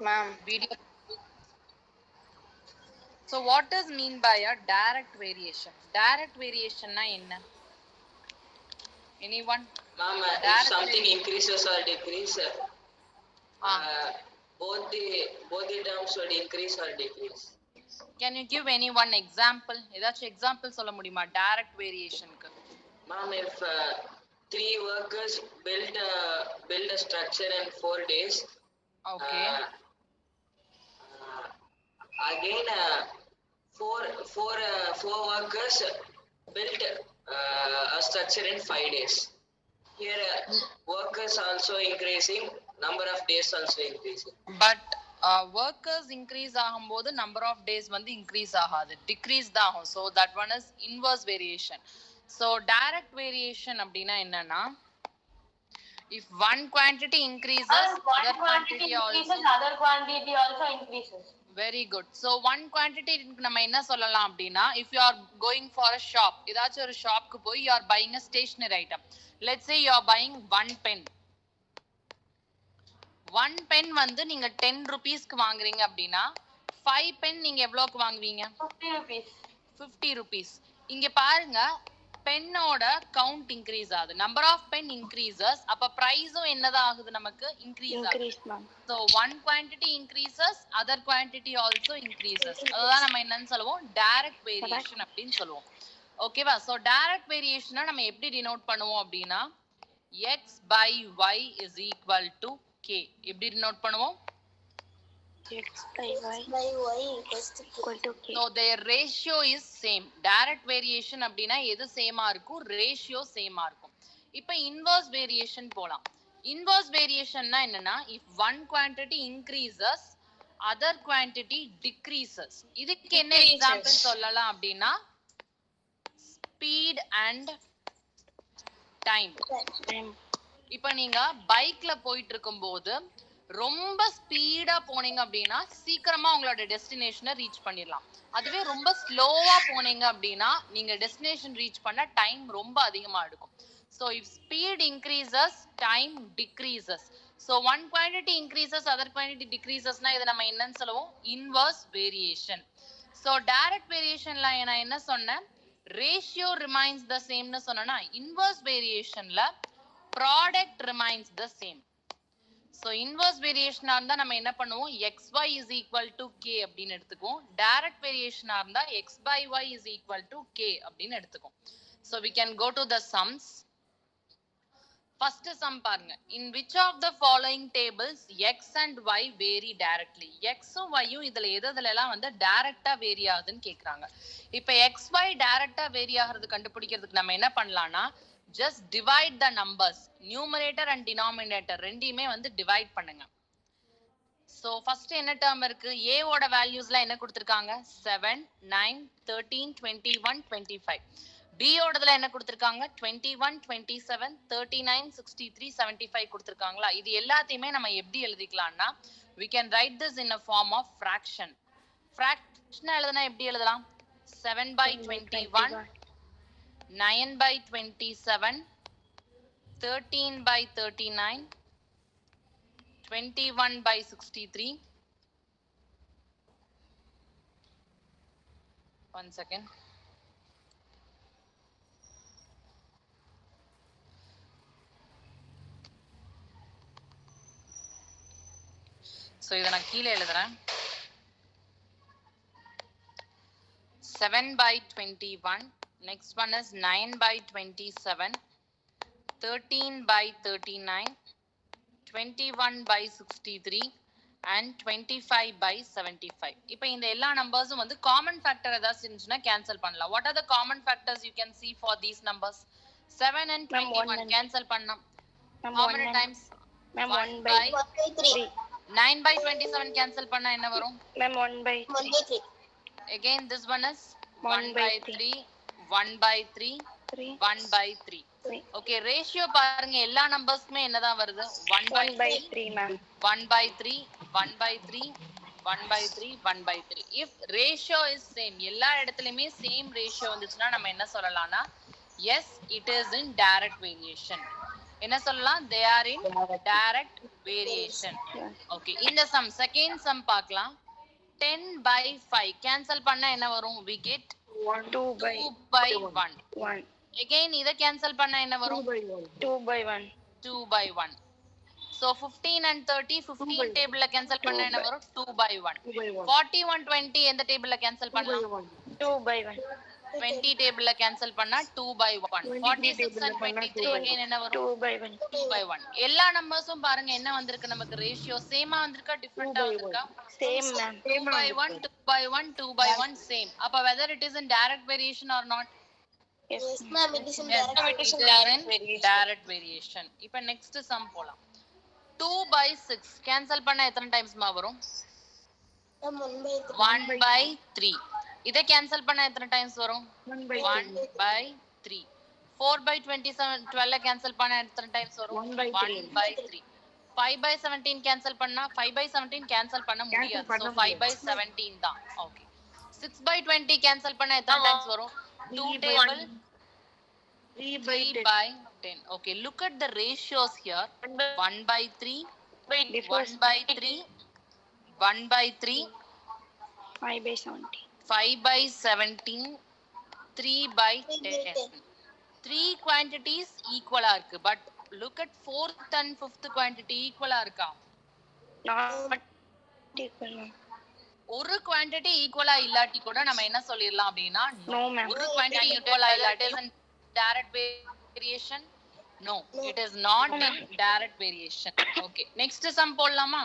ma'am. Video. So what does mean by a direct variation? Direct variation na enna? Anyone? Ma'am, if something increases or decreases, both the terms would increase or decrease. Can you give any one example? ஏதாச்சும் example சொல்ல முடியுமா direct variation க்கு? Ma'am, if 3 workers build a structure in 4 days. Okay. Again, four workers built a structure in 5 days. Here, workers also increasing, number of days also increasing. But workers increase ஆகும்போது number of days வந்து increase ஆகாது, decrease தான் ஆகும். So that one is inverse variation. So direct variation அப்படினா என்னன்னா, if one quantity increases, other quantity also increases. Very good. So one quantity நம்ம என்ன சொல்லலாம் அப்படினா, if you are going for a shop, ஏதாச்சும் ஒரு ஷாப்க்கு போய் you are buying a stationery item. Let's say you are buying one pen. One pen வந்து நீங்க 10 rupeesக்கு வாங்குறீங்க அப்படினா 5 pen நீங்க எவ்வளவுக்கு வாங்குவீங்க? 50 rupees. 50 rupees. இங்க பாருங்க, பென்னோட கவுண்ட் இன்க்ரீஸ் ஆகுது, நம்பர் ஆஃப் பென் இன்க்ரீசஸ், அப்ப பிரைஸும் என்னதான் ஆகுது நமக்கு? இன்க்ரீஸ் ஆகுது. So one quantity increases, other quantity also increases. அதுதான் நம்ம என்னன்னு சொல்லுவோம், டைரக்ட் வேரியேஷன் அப்படின்னு சொல்லுவோம். ஓகேவா? So டைரக்ட் வேரியேஷனை நம்ம எப்படி டினோட் பண்ணுவோம் அப்படின்னா, x by y is equal to k. எப்படி டினோட் பண்ணுவோம்? X by y is equal to k. So their ratio is same. Direct variation அப்படினா எது சேமா இருக்கும்? ரேஷியோ சேமா இருக்கும். இப்போ inverse variation போலாம். Inverse variation னா என்னன்னா, if one quantity increases, other quantity decreases. இதுக்கு என்ன எக்ஸாம்பிள் சொல்லலாம் அப்படின்னா, speed and time. இப்போ நீங்க பைக்ல போயிட்டு இருக்கும்போது ரொம்ப ஸ்பீடா போனீங்க அப்படின்னா சீக்கிரமா உங்களோட டெஸ்டினேஷனை ரீச் பண்ணிடலாம். அதுவே ரொம்ப ஸ்லோவா போனீங்க அப்படின்னா நீங்க டெஸ்டினேஷன் ரீச் பண்ண டைம் ரொம்ப அதிகமா எடுக்கும். So if speed increases, time decreases. So one quantity increases, other quantity decreases னா இத நம்ம என்னன்னு சொல்லுவோம்? Inverse variation. So direct variationல நான் என்ன சொன்னேன்? Ratio remains the same னு சொன்னேனா, inverse variationல product remains the same. So inverse variation இருந்தா நம்ம என்ன பண்ணுவோம்? xy is equal to k அப்படின்னு எடுத்துக்குவோம். Direct variation இருந்தா x by y is equal to k அப்படின்னு எடுத்துக்குவோம். So we can go to the sums. First sum பாருங்க. In which of the following tables x and y vary directly? x um y உம் இதுல எதெல்லாம் வந்து டைரக்டா vary ஆகுதுன்னு கேக்குறாங்க. இப்போ xy டைரக்டா வேரி ஆகிறது கண்டுபிடிக்கிறதுக்கு நம்ம என்ன பண்ணலாம்னா, just divide the numbers, numerator and denominator ரெண்டையுமே வந்து டிவைட் பண்ணுங்க. So first என்ன term இருக்கு? a ஓட valuesலாம் என்ன கொடுத்திருக்காங்க? 7, 9, 13, 21, 25. b ஓடதுல என்ன கொடுத்திருக்காங்க? 21, 27, 39, 63, 75 கொடுத்திருக்காங்களா? இது எல்லாத்தையுமே நம்ம எப்படி எழுதிக்கலாம்னா, we can write this in a form of fraction. fraction எழுதுனா எப்படி எழுதலாம்? 7 by 21, 9 by 27, 13 by 39, 21 by 63. One second. So இத நான் கீழே எழுதுறேன். 7 by 21. Next one is 9 by 27, 13 by 39, 21 by 63 and 25 by 75. இப்போ இந்த எல்லா நம்பர்ஸும் வந்து காமன் ஃபேக்டர் ஏதாவது இருந்துச்சுன்னா கேன்சல் பண்ணலாம். What are the common factors you can see for these numbers? 7 and 21 cancel பண்ணலாம். How many times? 1 by 3. 9 by 27 cancel பண்ணா என்ன வரும்? 1 by 3. Again this one is 1 by 3, 1 by 3, 1 by 3. Okay, ratio பாருங்க எல்லா நம்பர்ஸ்க்குமே என்னதான் வருது? 1 by 3 ma'am. 1 by 3, 1 by 3, 1 by 3, 1 by 3. If ratio is same, எல்லா இடத்துலயுமே same ratio வந்துச்சுன்னா நம்ம என்ன சொல்லலாம்னா, yes, it is in direct variation. என்ன சொல்லலாம்? They are in direct variation. Okay, இந்த sum second sum பார்க்கலாம். 10 by 5 cancel பண்ணா என்ன வரும்? We get 2 by 1. Again இத cancel பண்ணா என்ன வரும்? 2 by 1. 2 by 1. So 15 and 30 15 table la cancel பண்ணா என்ன வரும்? 2 by 1. 41 20 எந்த table la cancel பண்ணலாம்? 2 by 1. 20 table la cancel பண்ணா 2 by 1. 46 and 23 again என்ன வரும்? 2 by 1. 2 by 1. எல்லா நம்பர்ஸும் பாருங்க என்ன வந்திருக்கு நமக்கு? ரேஷியோ சேமா வந்திருக்கா டிஃபரண்டா வந்திருக்கா? Same ma'am. 2 by 1 2 by 1 2 by 1 same. அப்ப whether it is in direct variation or not? Yes ma'am, it is in direct variation. இப்ப next sum போலாம். 2 by 6 cancel பண்ணா எத்தனை டைம்ஸ் மா வரும்? 1 by 3. இத cancel பண்ணா எத்தனை டைம்ஸ் வரும்? 1 by 3. 4 by 27 12 cancel பண்ணா எத்தனை டைம்ஸ் வரும்? 1 by 3. 5 by 17 cancel பண்ணா 5 by 17 cancel பண்ண முடியாது. So 5 by 17 தான். Okay. 6 by 20 cancel பண்ணா எத்தனை டைம்ஸ் வரும்? 2 table 3 by 10. Okay, look at the ratios here. 1 by 3, 1 by 3, 1 by 3, 5 by 17. 5 by 17, 3 by 10. 3 quantities equal ஆ இருக்கு. But look at 4th and 5th quantity equal ஆ இருக்கா? Not equal ma'am. ஒரு quantity equal ஆ இல்லாட்டி கூட நம்ம என்ன சொல்லிரலாம் அப்படினா? No ma'am. ஒரு quantity equal ஆ இல்லாட்டி is in direct variation? No, it is not in direct variation. Okay, next sum போடலாமா?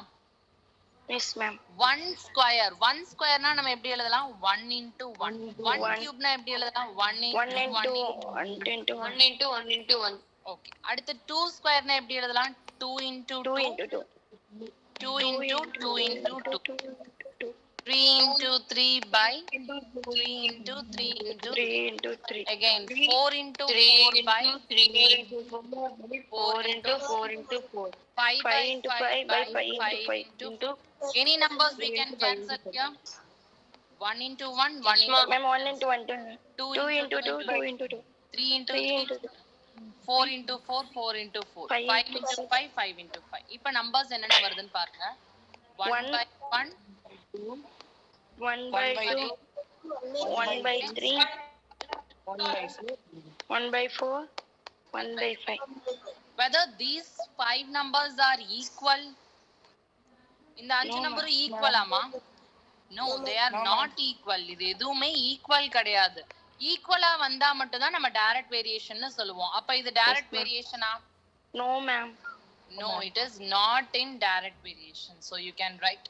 Yes ma'am. 1 square. 1 square னா நம்ம எப்படி எழுதலாம்? 1 into 1. 1 cube னா எப்படி எழுதலாம்? 1 into 1 into 1. Okay, அடுத்து 2 square னா எப்படி எழுதலாம்? 2 into 2. 2 into 2. 2 into 2 into 2. 3 into 3 by 3 into 3 into 3 into 3. Again 4 into 4 by 3 into 4 into 4 into 4. 5 into 5 by 5 into any numbers we can cancel here. 1 into 1 1 into ma'am, 1 into 1 2 into 2 2 into 2 3 into 3 4 into 4 4 into 4 5 into 5 5 into 5. இப்ப numbers என்னென்ன வருதுன்னு பாருங்க. 1 by 1 1 by 2 1 by 3 1 by 4 1 by 5. Whether these 5 numbers are equal? இந்த 5 number equal ஆமா? No, they are not equal. இது எதுவுமே equal கிடையாது. ஈக்குவலா வந்தா மட்டும் தான் நம்ம டைரக்ட் வேரியேஷன் சொல்லுவோம். அப்ப இது direct வேரியேஷனா? No ma'am. No, it is not in direct variation. So you can write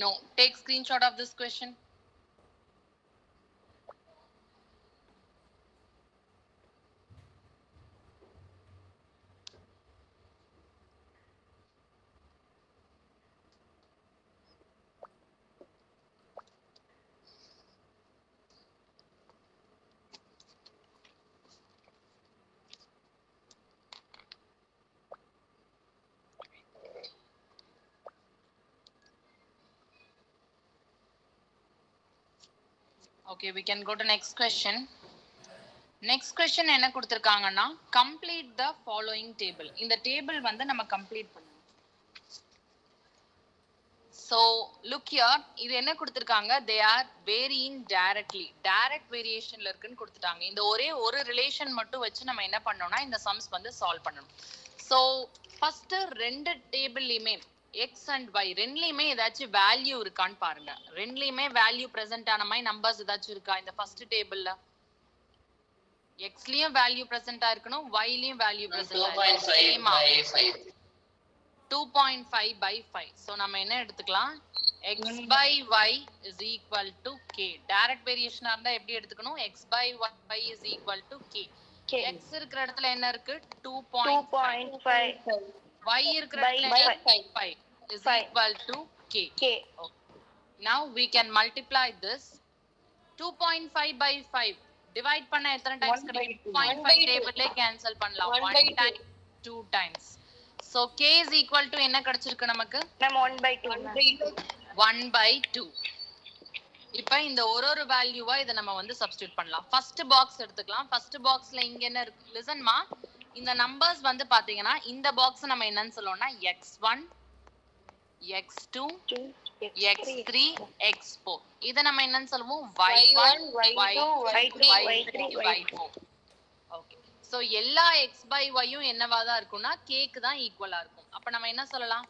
no. Take screenshot of this question. Okay, we can go to next question. Next question என்ன கொடுத்திருக்காங்கன்னா complete the following table. இந்த table வந்து நம்ம complete பண்ணணும். So look here, இது என்ன கொடுத்திருக்காங்க? They are varying directly. Direct variationல இருக்குன்னு கொடுத்துட்டாங்க. இந்த ஒரே ஒரு ரிலேஷன் மட்டும் வச்சு நம்ம என்ன பண்ணோம்னா இந்த sums வந்து சால்வ் பண்ணணும். So first ரெண்டு டேபிள்லயுமே x and y ரெண்டுலயுமே ஏதாச்சும் வேல்யூ இருக்கான்னு பாருங்க. ரெண்டுலயுமே வேல்யூ பிரசன்ட் ஆன மாதிரி நம்பர்ஸ் ஏதாச்சும் இருக்கா? இந்த ஃபர்ஸ்ட் டேபிள்ல x லயும் வேல்யூ பிரசன்ட் ஆயிருக்கணும், y லயும் வேல்யூ பிரசன்ட் ஆயிருக்கணும். 2.5 by 5. So நம்ம என்ன எடுத்துக்கலாம்? x by y is equal to k. Direct வேரியேஷனா இருந்தா எப்படி எடுத்துக்கணும்? x by y is equal to k. x இருக்கிற இடத்துல என்ன இருக்கு? 2.5. y இருக்கிற இடத்துல 5 is equal to k. Okay. Now we can multiply this. 2.5 by 5 divide பண்ணா எத்தனை டைம்ஸ் கிடைக்கும்? 2.5 டேபிள்ல கேன்சல் பண்ணலாம். 1 time 2 times. So k is equal to என்ன கிடைச்சிருக்கு நமக்கு? 1 by 2. 1 by 2. இப்போ இந்த ஒரு வேல்யூவா இத நம்ம வந்து சப்ஸ்டிட்யூட் பண்ணலாம். ஃபர்ஸ்ட் பாக்ஸ் எடுத்துக்கலாம். ஃபர்ஸ்ட் பாக்ஸ்ல இங்க என்ன இருக்கு? லிசன் மா, இந்த நம்பர்ஸ் வந்து பாத்தீங்கன்னா இந்த பாக்ஸ் நம்ம என்னன்னு சொல்லுவோம்னா x1 x2 x3 x4 இத நம்ம என்னன்னு சொல்லுவோம் y1 y2 y3 y4. Okay so எல்லா x by y யும் என்னவா தான் இருக்கும்னா k க்கு தான் ஈக்குவலா இருக்கும். அப்ப நம்ம என்ன சொல்லலாம்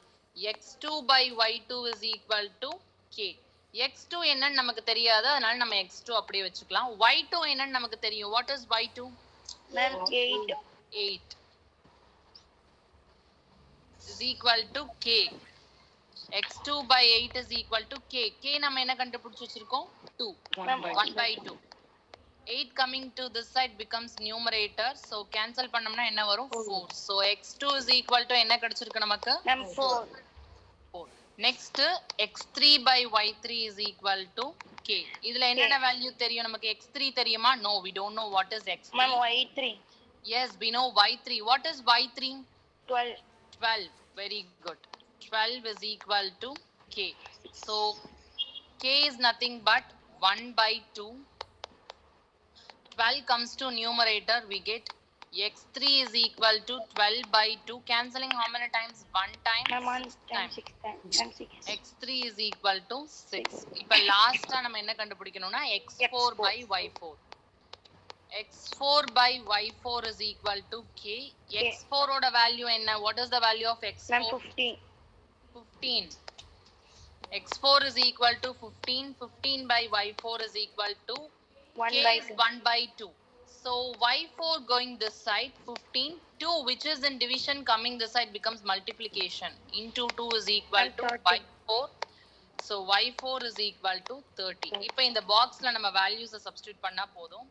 x2 by y2 is equal to k. x2 என்னன்னு நமக்கு தெரியாது, அதனால நம்ம x2 அப்படியே வச்சுக்கலாம். y2 என்னன்னு நமக்கு தெரியும். What is y2? Ma'am 8. 8 is equal to k. x2 by 8 is equal to k. k நம்ம என்ன கண்டுபிடிச்சு வச்சிருக்கோம் 2 1 by 2. 8 coming to this side becomes numerator, so cancel பண்ணோம்னா என்ன வரும் 4. so x2 is equal to என்ன கிடைச்சிருக்கு நமக்கு 4. next x3 by y3 is equal to k. இதுல என்னென்ன வேல்யூ தெரியும் நமக்கு? x3 தெரியுமா? no, we don't know what is x3. Ma'am y3. yes, we know y3. what is y3? 12. 12. very good. 12 is equal to k. so k is nothing but 1 by 2. 12 comes to numerator, we get x3 is equal to 12 by 2. Cancelling how many times? 1 time. Ma'am 1 time 6 time 6. x3 is equal to 6. இப்ப லாஸ்டா நம்ம என்ன கண்டுபிடிக்கணும்னா x4 by y4. x4 by y4 is equal to k. x4 ஓட value என்ன? what is the value of x4? Ma'am 15. 15. x4 is equal to 15. 15 by y4 is equal to 1 k by is 2. 1 by 2. so y4 going this side 15. 2 which is in division coming this side becomes multiplication. into 2 is equal to y4. so y4 is equal to 30. இப்போ இந்த பாக்ஸ்ல நம்ம values substitute பண்ணா போதும்.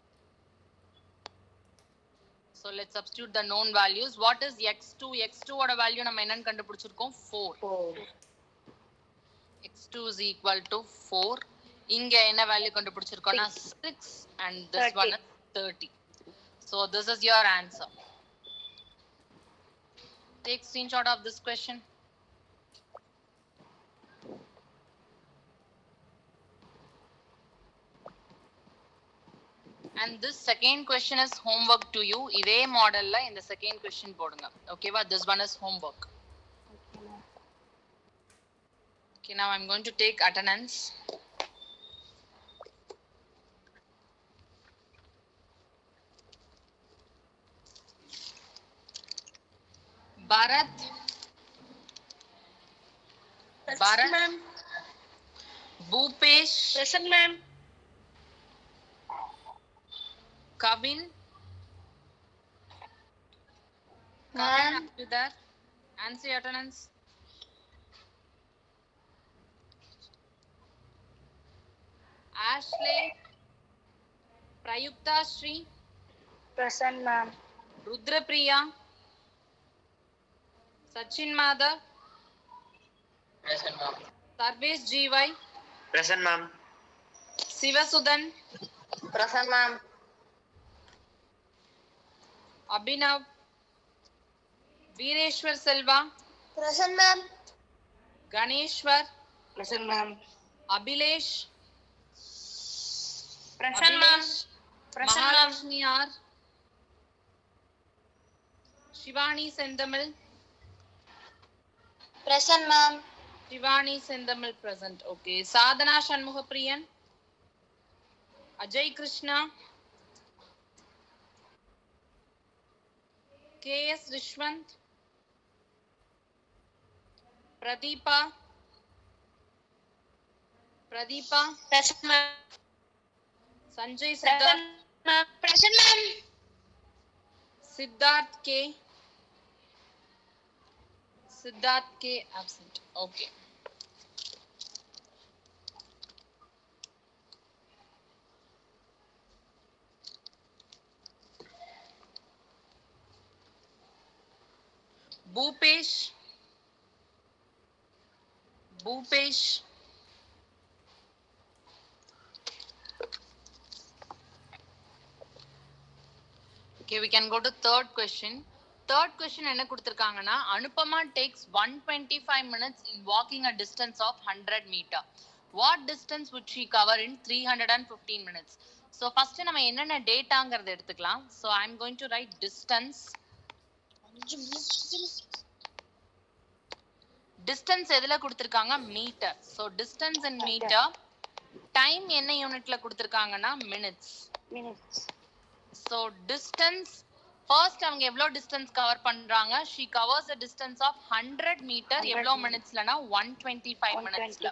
so let's substitute the known values. what is x2? x2 ஓட value நம்ம என்னன்னு கண்டுபிடிச்சிருக்கோம் 4. x2 is equal to 4. இங்க என்ன value கண்டுபிடிச்சிருக்கோம்னா 6 and this 30. one is 30. so this is your answer. take screenshot of this question. and this second question is homework to you. இதே மாடல்ல இந்த second question போடுங்க. okay வா? this one is homework. okay, now I'm going to take attendance. Bharat. Bharat. Ma'am. Bhupesh. Present ma'am. Kavin. Ma'am. Are you there? Answer your attendance. Ashley. Prayukta Shri. Present ma'am. Rudrapriya. Sachin Madhav. Present ma'am. Sarvesh GY. Present ma'am. Sivasudan. Present ma'am. Abhinav. Veereshwar Selva. Present ma'am. Ganeshwar. Present ma'am. Abhilesh. Present ma'am. Present ma'am. Mahalakshmi R. Shivani Sendamil. Present ma'am. Shivani Sendamil present. Okay. Sadhana Shanmugapriyan. Ajay Krishna. K.S. Rishwant. Pradeepa. Present ma'am. Sanjay Siddharth. Present ma'am. Siddharth K. absent. Okay. Bhupesh. Okay, we can go to third question. Third question என்ன கொடுத்திருக்காங்கன்னா Anupama takes 125 minutes in walking a distance of 100 meter. What distance would she cover in 315 minutes? So first நம்ம என்னென்ன டேட்டாங்கிறத எடுத்துக்கலாம். So I'm going to write distance distance எதுல கொடுத்திருக்காங்க? Metre. So distance in metre. Time என்ன யூனிட்ல கொடுத்திருக்காங்கன்னா minutes. So distance first அவங்க எவ்வளவு டிஸ்டன்ஸ் கவர் பண்றாங்க? she covers a distance of 100 meter எவ்வளவு மினிட்ஸ்லனா 125 மினிட்ஸ்ல.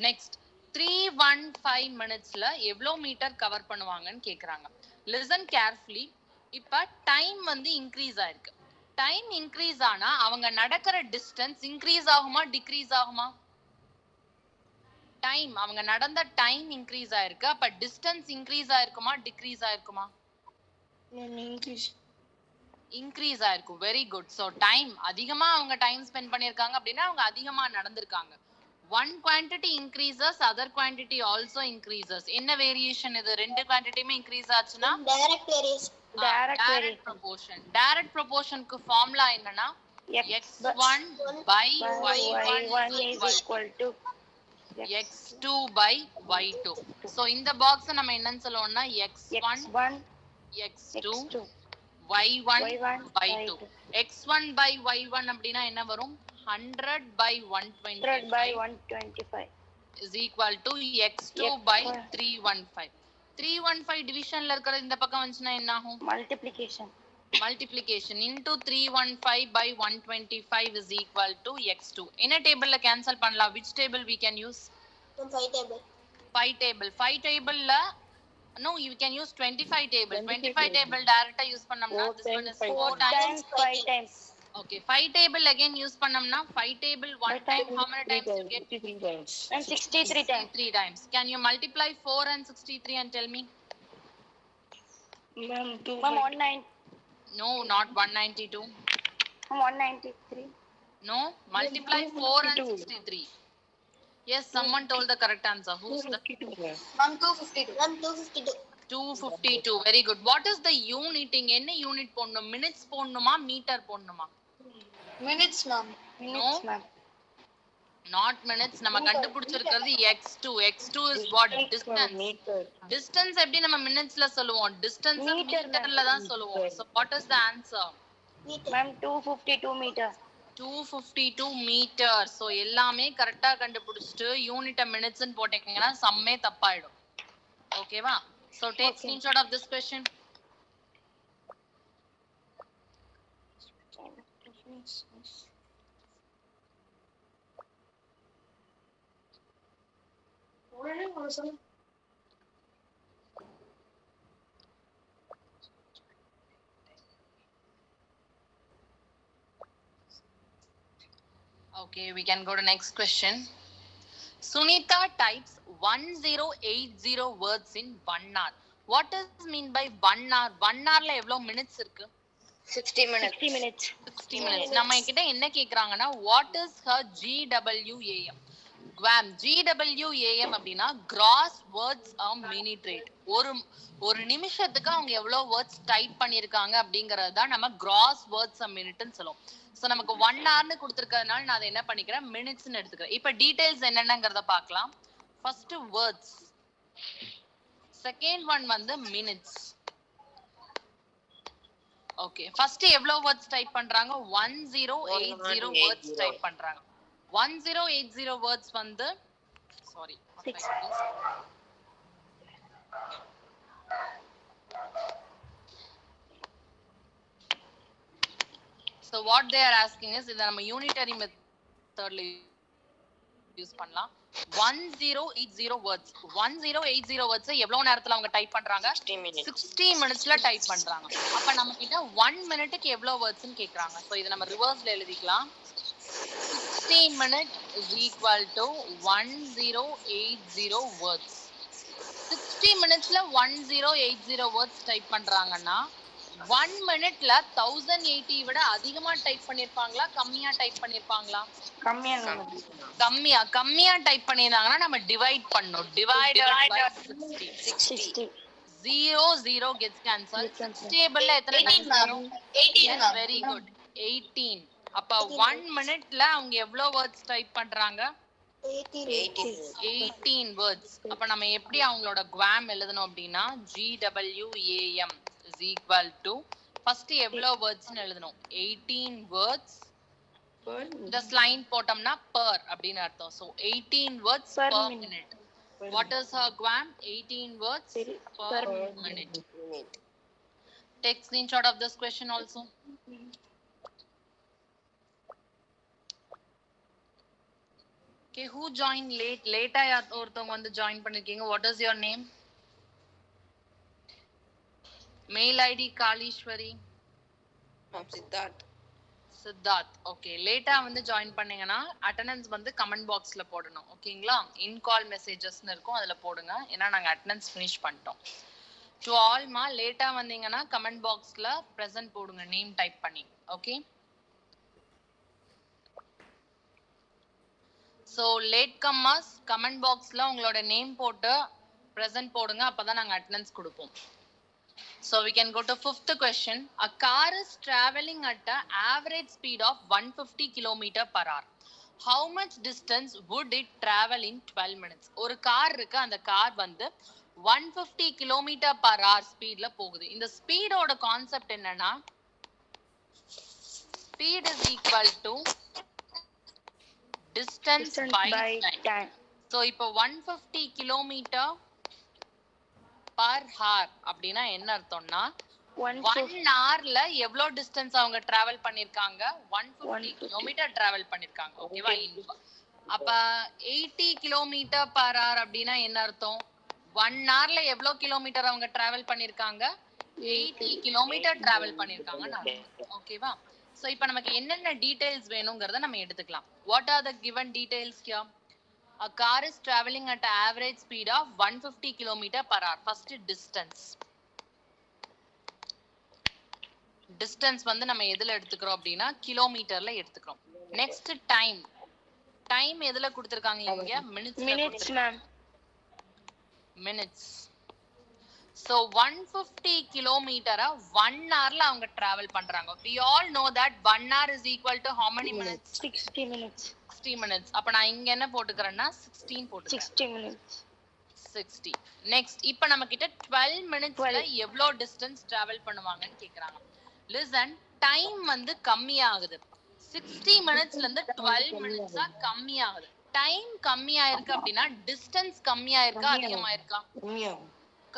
நெக்ஸ்ட் 315 மினிட்ஸ்ல எவ்வளவு மீட்டர் கவர் பண்ணுவாங்கன்னு கேக்குறாங்க. Listen carefully. இப்ப டைம் வந்து இன்க்ரீஸ் ஆயிருக்கு. டைம் இன்க்ரீஸ் ஆனா அவங்க நடக்கிற டிஸ்டன்ஸ் இன்க்ரீஸ் ஆகுமா டிக்ரீஸ் ஆகுமா? டைம் அவங்க நடந்த டைம் இன்க்ரீஸ் ஆயிருக்கு. அப்ப டிஸ்டன்ஸ் இன்க்ரீஸ் ஆயிருக்குமா டிக்ரீஸ் ஆயிருக்குமா? இன்க்ரீஸ் ஆயிருக்கும். Very good. சோ டைம் அதிகமா அவங்க டைம் ஸ்பெண்ட் பண்ணிருக்காங்க அப்படின்னா அவங்க அதிகமா நடந்திருக்காங்க. one quantity increases, other quantity also increases. என்ன வேரியேஷன் இது? ரெண்டு குவாண்டிட்டியுமே இன்க்ரீஸ் ஆச்சுன்னா direct variation. direct proportion. direct proportion க்கு ஃபார்முலா என்னன்னா x1 by y1 is equal to x2 by y2. So இந்த பாக்ஸ் நம்ம என்னன்னு சொல்லுவோம்னா x1 x2 y1 y2. x1 by y1 அப்படினா என்ன வரும்? 100 by 125 is equal to x2 by 315. 315 டிவிஷன்ல இருக்கிறது இந்த பக்கம் வந்துச்சுனா என்ன ஆகும்? Multiplication into 315 by 125 is equal to x2. என்ன டேபிள்ல கேன்சல் பண்ணலாம்? which table we can use? 5 table. 5 tableல no, you can use 25 table. 25 table direct use பண்ணோம்னா this one is 4 times 5 times. Okay, 5 table again use பண்ணோம்னா 5 table one time how many times you get? 63 times. And 63 times. 63 times. Can you multiply 4 and 63 and tell me? Ma'am, 190. No, not 192. 193. No, multiply 4 and 63. Yes, someone told the correct answer. Who's the? 252. 252. Very good. What is the uniting? என்ன unit போடணும்? Minutes போடணுமா metre போடணுமா? Minutes, ma'am. Minutes, ma'am. Not minutes. நம்ம கண்டுபிடிச்சிருக்கிறது x2. x2 is what? Distance. Distance எப்படி நம்ம மினிட்ஸ்ல சொல்லுவோம்? Distance மீட்டர்ல தான் சொல்லுவோம். So what is the answer? Ma'am, 252 meter. 252 meter. So எல்லாமே கரெக்ட்டா கண்டுபிடிச்சிட்டு யூனிட்ட மினிட்ஸ்னு போட்டீங்கன்னா சம்மே தப்பாயிடும். ஓகேவா? So take screenshot of this question. Okay, we can go to next question. Sunita types 1080 words in 1 hour. What does mean by 1 hour? 1 hourல எவ்வளவு minutes இருக்கு? 60 minutes. 60 minutes. நம்ம கிட்ட என்ன கேக்குறாங்கன்னா what is her GWAM? GWAM அப்படின்னா gross words a minute rate. ஒரு நிமிஷத்துக்கு அவங்க எவ்வளவு வேர்ட்ஸ் டைப் பண்ணிருக்காங்க அப்படிங்கறது தான் நம்ம gross words a minute ன்னு சொல்லுவோம். சோ நமக்கு 1 hour னு கொடுத்திருக்கிறதுனால நான் அதை என்ன பண்ணிக்கிறேன் மினிட்ஸ் னு எடுத்துக்கிறேன். இப்போ டீடைல்ஸ் என்னென்னங்கறத பார்க்கலாம். ஃபர்ஸ்ட் வேர்ட்ஸ், செகண்ட் ஒன் வந்து மினிட்ஸ். ஓகே, ஃபர்ஸ்ட் எவ்வளவு வேர்ட்ஸ் டைப் பண்றாங்க? 1080 வேர்ட்ஸ் டைப் பண்றாங்க. 1080 வேர்ட்ஸ் வந்து sorry 6. So what they are asking is இத நம்ம யூனிட்டரி மெத்தட்ல யூஸ் பண்ணலாம். 1080 words. 1080 words எவ்வளவு நேரத்துல அவங்க டைப் பண்றாங்க? 60 minutesல டைப் பண்றாங்க. அப்ப நம்ம கிட்ட 1 minuteக்கு எவ்வளவு words னு கேக்குறாங்க. சோ இத நம்ம ரிவர்ஸ்ல எழுதிக்கலாம். 60 minutes is equal to 1080 words. 60 minutesல 1080 words type பண்றாங்கன்னா 1 minuteல 1080 விட அதிகமா டைப் பண்ணிருப்பாங்களா கம்மியா டைப் பண்ணிருப்பாங்களா? கம்மியா டைப் பண்ணிருந்தாங்கன்னா நம்ம டிவைட் பண்ணனும். Divided by 60. 0 gets cancelled. 6 டேபிள்ல எத்தனை டைம்ஸ் வரும்? 18. Very good, 18. அப்ப 1 minuteல அவங்க எவ்வளவு வேர்ட்ஸ் டைப் பண்றாங்க? 18 words. அப்ப நம்ம எப்படி அவங்களோட குவாம் எழுதணும் அப்படின்னா GWAM is equal to first எவ்வளவு வேர்ட்ஸ்னு எழுதணும். 18 வேர்ட்ஸ் just line போட்டோம்னா per அப்படின்னு அர்த்தம். So 18 words per minute. What is her Guam? 18 words per minute. Take screenshot of this question also. Okay, who joined late? Late ஆ ஒருத்தவங்க வந்து join பண்ணிருக்கீங்க. What is your name? Mail ID Kalishwari. Siddharth. Okay, லேட்டா வந்து join பண்ணீங்கன்னா attendance வந்து comment பாக்ஸ்ல போடணும். ஓகேங்களா? இன் கால் மெசேஜஸ்னு இருக்கும், அதுல போடுங்க. ஏன்னா நாங்க அட்டெண்டன்ஸ் ஃபினிஷ் பண்ணிட்டோம். டு ஆல் மா லேட்டா வந்தீங்கன்னா கமெண்ட் பாக்ஸ்ல பிரசன்ட் போடுங்க, நேம் டைப் பண்ணி. Okay, so late comers comment பாக்ஸ்ல உங்களோட நேம் போட்டு பிரசன்ட் போடுங்க, அப்பதான் நாங்க அட்டெண்டன்ஸ் கொடுப்போம். So we can go to fifth question. A car is traveling at an average speed of 150 km per hour. How much distance would it travel in 12 minutes? ஒரு car இருக்கு, அந்த car வந்து 150 km per hour ஸ்பீட்ல போகுது. இந்த ஸ்பீடோட concept என்னன்னா, speed is equal to distance by time. So இப்போ 150 km per hour அப்படினா என்ன அர்த்தம்னா 1 hourல எவ்வளவு டிஸ்டன்ஸ் அவங்க டிராவல் பண்ணிருக்காங்க, 150 கிலோமீட்டர் டிராவல் பண்ணிருக்காங்க. ஓகேவா? அப்ப 80 கிலோமீட்டர் per hour அப்படினா என்ன அர்த்தம்? 1 hourல எவ்வளவு கிலோமீட்டர் அவங்க டிராவல் பண்ணிருக்காங்க, 80 கிலோமீட்டர் டிராவல் பண்ணிருக்காங்கன்னு அர்த்தம். ஓகேவா? சோ இப்போ நமக்கு என்னென்ன டீடைல்ஸ் வேணும்ங்கறத நம்ம எடுத்துக்கலாம். What are the given details here? A car is traveling at an average speed of 150 km per hour. First distance. Distance வந்து நம்ம எதுல எடுத்துக்கிறோம் அப்படின்னா கிலோமீட்டர்ல எடுத்துக்கிறோம். Next time. Time எதுல கொடுத்திருக்காங்க இங்க? Minutes ma'am. Minutes. So 150 kilometer 1 hourல அவங்க travel பண்றாங்க. We all know that 1 hour is equal to how many minutes? 60 minutes. 60 minutes. அப்ப நான் இங்க என்ன போட்டுக்கறேன்னா 16 போட்டுக்கறேன். 60 minutes. 60. Next, இப்ப நம்ம கிட்ட 12 minutesல எவ்வளவு distance travel பண்ணுவாங்கன்னு கேக்குறாங்க. Listen, time வந்து கம்மியாகுது. 60 minutesல இருந்து 12 minutes கம்மியாகுது. டைம் கம்மியா இருக்கு அப்படின்னா டிஸ்டன்ஸ் கம்மியா இருக்கா அதிகமா இருக்கா?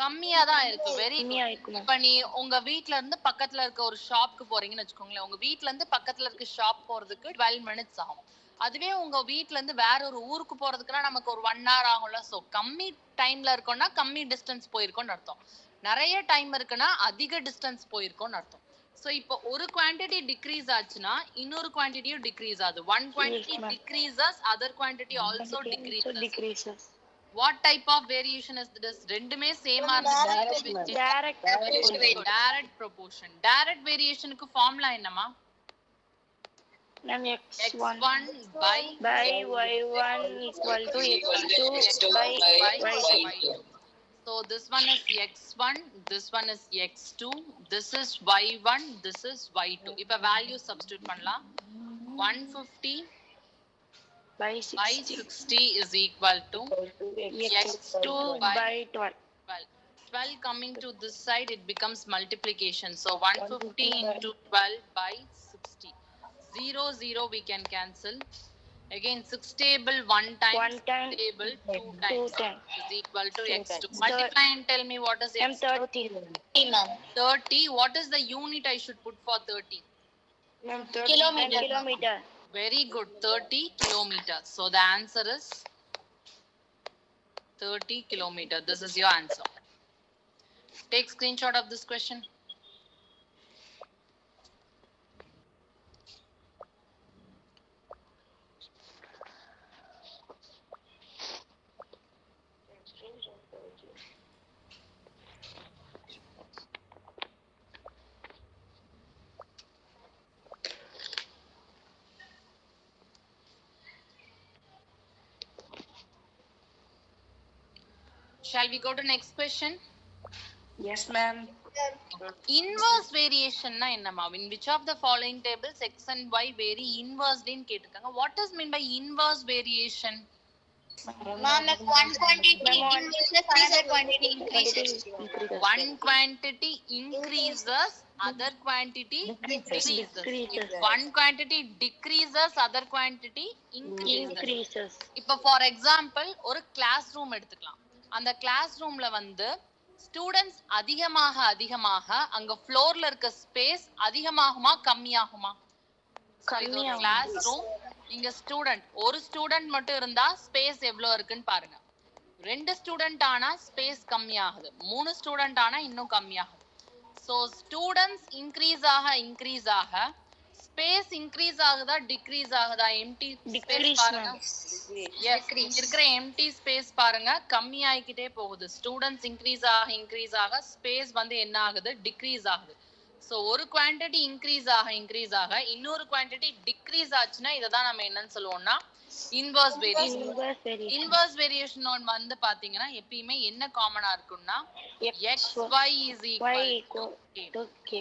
கம்மியா தான் இருக்கு. Very good. இப்ப நீ உங்க வீட்ல இருந்து பக்கத்துல இருக்க ஒரு ஷாப்க்கு போறீங்கன்னு வெச்சுக்கோங்களேன். உங்க வீட்ல இருந்து பக்கத்துல இருக்க ஷாப் போறதுக்கு 12 minutes ஆகும். அதுவே உங்க வீட்ல இருந்து வேற ஒரு ஊருக்கு போறதுக்குனா நமக்கு ஒரு 1 hour ஆகும்ல. சோ கம்மி டைம்ல இருக்கோம்னா கம்மி டிஸ்டன்ஸ் போயிருக்கோம்னு அர்த்தம். நிறைய டைம் இருக்குன்னா அதிக டிஸ்டன்ஸ் போயிருக்கோம்னு அர்த்தம். சோ இப்போ ஒரு குவாண்டிட்டி டிக்ரீஸ் ஆச்சுன்னா இன்னொரு குவாண்டிட்டியும் டிக்ரீஸ் ஆகுது. one quantity decreases, other quantity also decreases. What type of variation is this? ரெண்டுமே சேமா இருக்கு. Direct proportion. Direct variation க்கு ஃபார்முலா என்னமா? x1 by y1 equal to x2 by y2. So this one is x1, this one is x2, this is y1, this is y2. இப்ப value substitute பண்ணலாம். 150 by 60 is equal to x2 by 12. 12 coming to this side, it becomes multiplication. So 150 into 12 by 60. 0, 0 we can cancel. Again 6 table 1 time, 6 table 2 times is equal to x2. Multiply and tell me what is x2. 30. What is the unit I should put for 30? Kilometer. Very good. 30 kilometers. So the answer is 30 kilometers. This is your answer. Take screenshot of this question. Shall we go to next question? Yes, ma'am. Inverse variation na enna ma? In which of the following tables x and y vary inversely in கேட்டிருக்காங்க. What is mean by inverse variation? Ma'am, if one quantity increases, another quantity increases. One quantity increases, other quantity decreases. If one quantity decreases, other quantity increases. இப்போ for example ஒரு class room எடுத்துக்கலாம். அந்த class ரூம்ல வந்து students அதிகமாக அதிகமாக அங்க ஃப்ளோர்ல இருக்க ஸ்பேஸ் அதிகமாகுமா கம்மியாகுமா? கிளாஸ் ரூம், இங்க ஸ்டூடெண்ட் ஒரு ஸ்டூடெண்ட் மட்டும் இருந்தா ஸ்பேஸ் எவ்வளவு இருக்குன்னு பாருங்க. 2 ஸ்டூடெண்ட் ஆனா ஸ்பேஸ் கம்மியாகுது, 3 ஸ்டூடெண்ட் ஆனா இன்னும் கம்மியாகுது. சோ ஸ்டூடெண்ட்ஸ் இன்க்ரீஸ் ஆக ஸ்பேஸ் இன்க்ரீஸ் ஆகுதா டிக்ரீஸ் ஆகுதா? எம்டி ஸ்பேஸ் பாருங்க. எஸ், இங்க இருக்கிற எம்டி ஸ்பேஸ் பாருங்க கம்மி ஆகிக்கிட்டே போகுது. ஸ்டூடெண்ட்ஸ் இன்க்ரீஸ் ஆக ஸ்பேஸ் வந்து என்ன ஆகுது? டிக்ரீஸ் ஆகுது. சோ ஒரு குவாண்டிட்டி இன்க்ரீஸ் ஆக இன்னொரு குவாண்டிட்டி டிக்ரீஸ் ஆச்சுன்னா இததான் நம்ம என்னன்னு சொல்லுவோம்னா இன்வர்ஸ் வேரியேஷன். இன்வர்ஸ் வேரியேஷன் வந்து பாத்தீங்கன்னா எப்பயுமே என்ன காமனா இருக்கும்னா xy is equal to k.